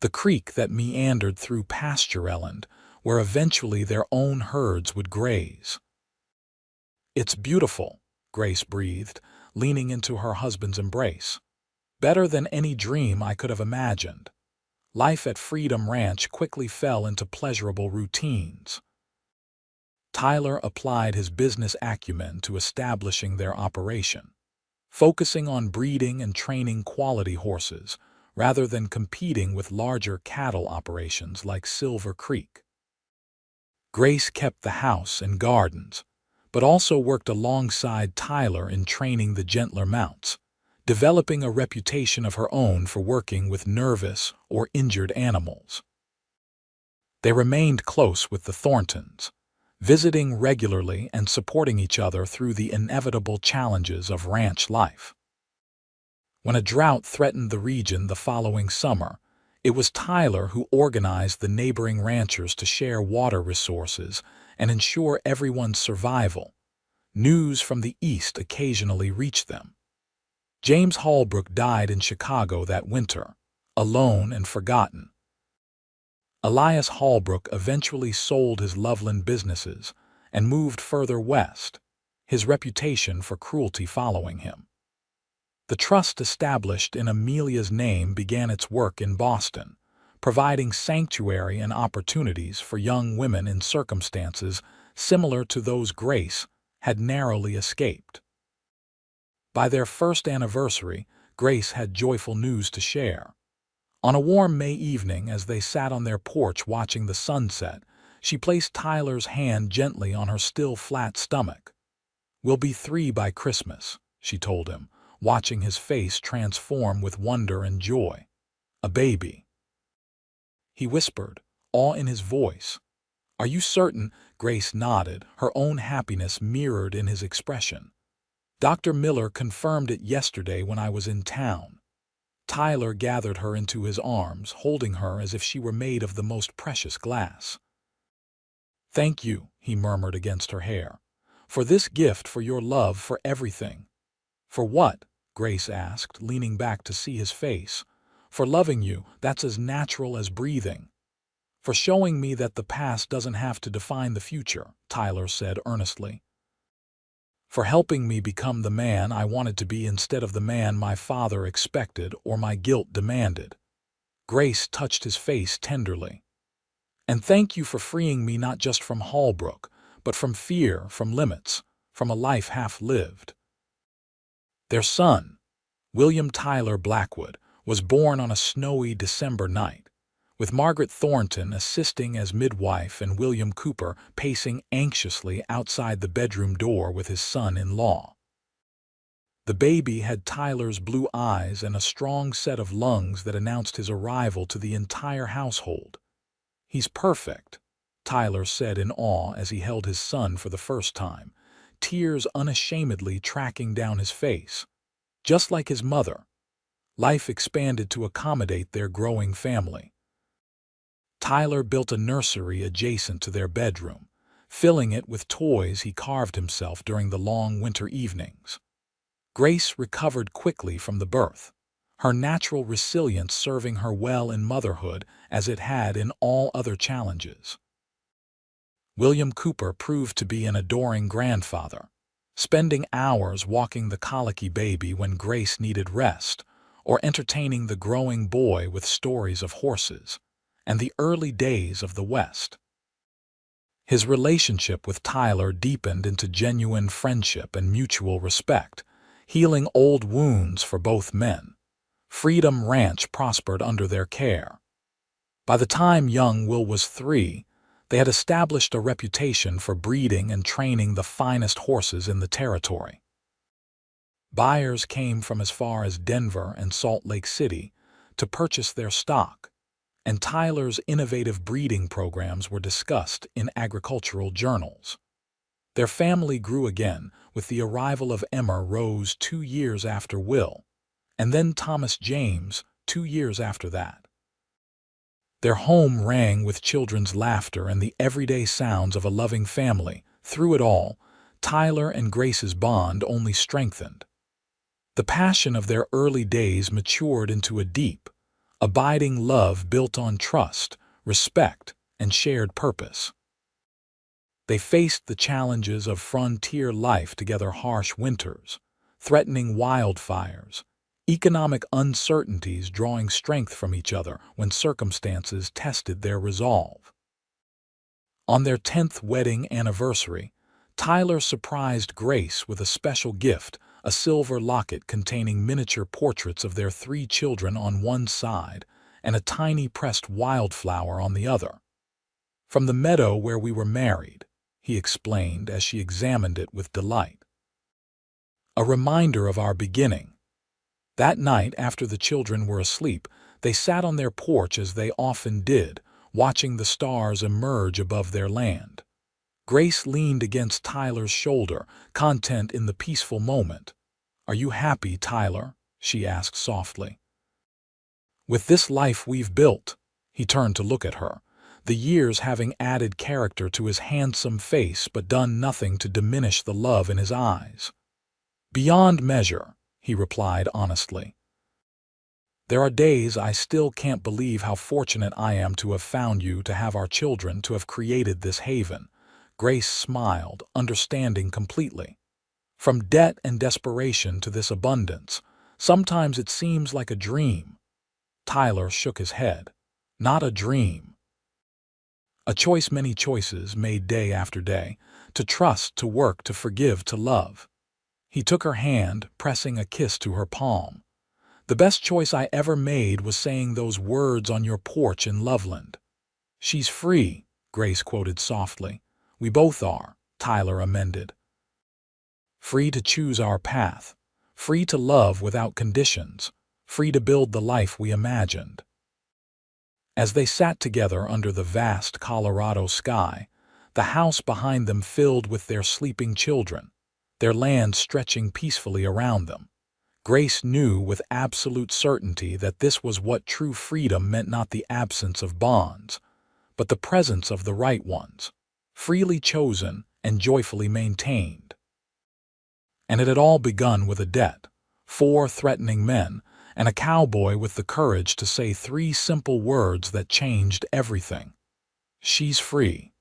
the creek that meandered through pastureland where eventually their own herds would graze. "It's beautiful," Grace breathed, leaning into her husband's embrace. "Better than any dream I could have imagined." Life at Freedom Ranch quickly fell into pleasurable routines. Tyler applied his business acumen to establishing their operation, focusing on breeding and training quality horses rather than competing with larger cattle operations like Silver Creek. Grace kept the house and gardens, but also worked alongside Tyler in training the gentler mounts, developing a reputation of her own for working with nervous or injured animals. They remained close with the Thorntons, visiting regularly and supporting each other through the inevitable challenges of ranch life. When a drought threatened the region the following summer, it was Tyler who organized the neighboring ranchers to share water resources and ensure everyone's survival. News from the East occasionally reached them. James Holbrook died in Chicago that winter, alone and forgotten. Elias Holbrook eventually sold his Loveland businesses and moved further west, his reputation for cruelty following him. The trust established in Amelia's name began its work in Boston, providing sanctuary and opportunities for young women in circumstances similar to those Grace had narrowly escaped. By their first anniversary, Grace had joyful news to share. On a warm May evening, as they sat on their porch watching the sunset, she placed Tyler's hand gently on her still flat stomach. "We'll be 3 by Christmas," she told him, watching his face transform with wonder and joy. "A baby," he whispered, awe in his voice. "Are you certain?" Grace nodded, her own happiness mirrored in his expression. "Dr. Miller confirmed it yesterday when I was in town." Tyler gathered her into his arms, holding her as if she were made of the most precious glass. "Thank you," he murmured against her hair, "for this gift, for your love, for everything." "For what?" Grace asked, leaning back to see his face. "For loving you, that's as natural as breathing." "For showing me that the past doesn't have to define the future," Tyler said earnestly. "For helping me become the man I wanted to be instead of the man my father expected or my guilt demanded." Grace touched his face tenderly. "And thank you for freeing me not just from Hallbrook, but from fear, from limits, from a life half lived." Their son, William Tyler Blackwood, was born on a snowy December night, with Margaret Thornton assisting as midwife and William Cooper pacing anxiously outside the bedroom door with his son-in-law. The baby had Tyler's blue eyes and a strong set of lungs that announced his arrival to the entire household. "He's perfect," Tyler said in awe as he held his son for the first time, tears unashamedly tracking down his face. Just like his mother, life expanded to accommodate their growing family. Tyler built a nursery adjacent to their bedroom, filling it with toys he carved himself during the long winter evenings. Grace recovered quickly from the birth, her natural resilience serving her well in motherhood as it had in all other challenges. William Cooper proved to be an adoring grandfather, spending hours walking the colicky baby when Grace needed rest, or entertaining the growing boy with stories of horses and the early days of the West. His relationship with Tyler deepened into genuine friendship and mutual respect, healing old wounds for both men. Freedom Ranch prospered under their care. By the time young Will was 3, they had established a reputation for breeding and training the finest horses in the territory. Buyers came from as far as Denver and Salt Lake City to purchase their stock, and Tyler's innovative breeding programs were discussed in agricultural journals. Their family grew again with the arrival of Emma Rose 2 years after Will, and then Thomas James 2 years after that. Their home rang with children's laughter and the everyday sounds of a loving family. Through it all, Tyler and Grace's bond only strengthened. The passion of their early days matured into a deep, abiding love built on trust, respect, and shared purpose. They faced the challenges of frontier life together: harsh winters, threatening wildfires, economic uncertainties, drawing strength from each other when circumstances tested their resolve. On their 10th wedding anniversary, Tyler surprised Grace with a special gift, a silver locket containing miniature portraits of their 3 children on one side and a tiny pressed wildflower on the other. "From the meadow where we were married," he explained as she examined it with delight. "A reminder of our beginning." That night, after the children were asleep, they sat on their porch as they often did, watching the stars emerge above their land. Grace leaned against Tyler's shoulder, content in the peaceful moment. "Are you happy, Tyler?" she asked softly. "With this life we've built." He turned to look at her, the years having added character to his handsome face but done nothing to diminish the love in his eyes. "Beyond measure," he replied honestly. "There are days I still can't believe how fortunate I am to have found you, to have our children, to have created this haven." Grace smiled, understanding completely. "From debt and desperation to this abundance, sometimes it seems like a dream." Tyler shook his head. "Not a dream. A choice, many choices made day after day, to trust, to work, to forgive, to love." He took her hand, pressing a kiss to her palm. "The best choice I ever made was saying those words on your porch in Loveland." "She's free," Grace quoted softly. "We both are," Tyler amended. "Free to choose our path, free to love without conditions, free to build the life we imagined." As they sat together under the vast Colorado sky, the house behind them filled with their sleeping children, their land stretching peacefully around them, Grace knew with absolute certainty that this was what true freedom meant: not the absence of bonds, but the presence of the right ones, freely chosen and joyfully maintained. And it had all begun with a debt, 4 threatening men, and a cowboy with the courage to say 3 simple words that changed everything. "She's free."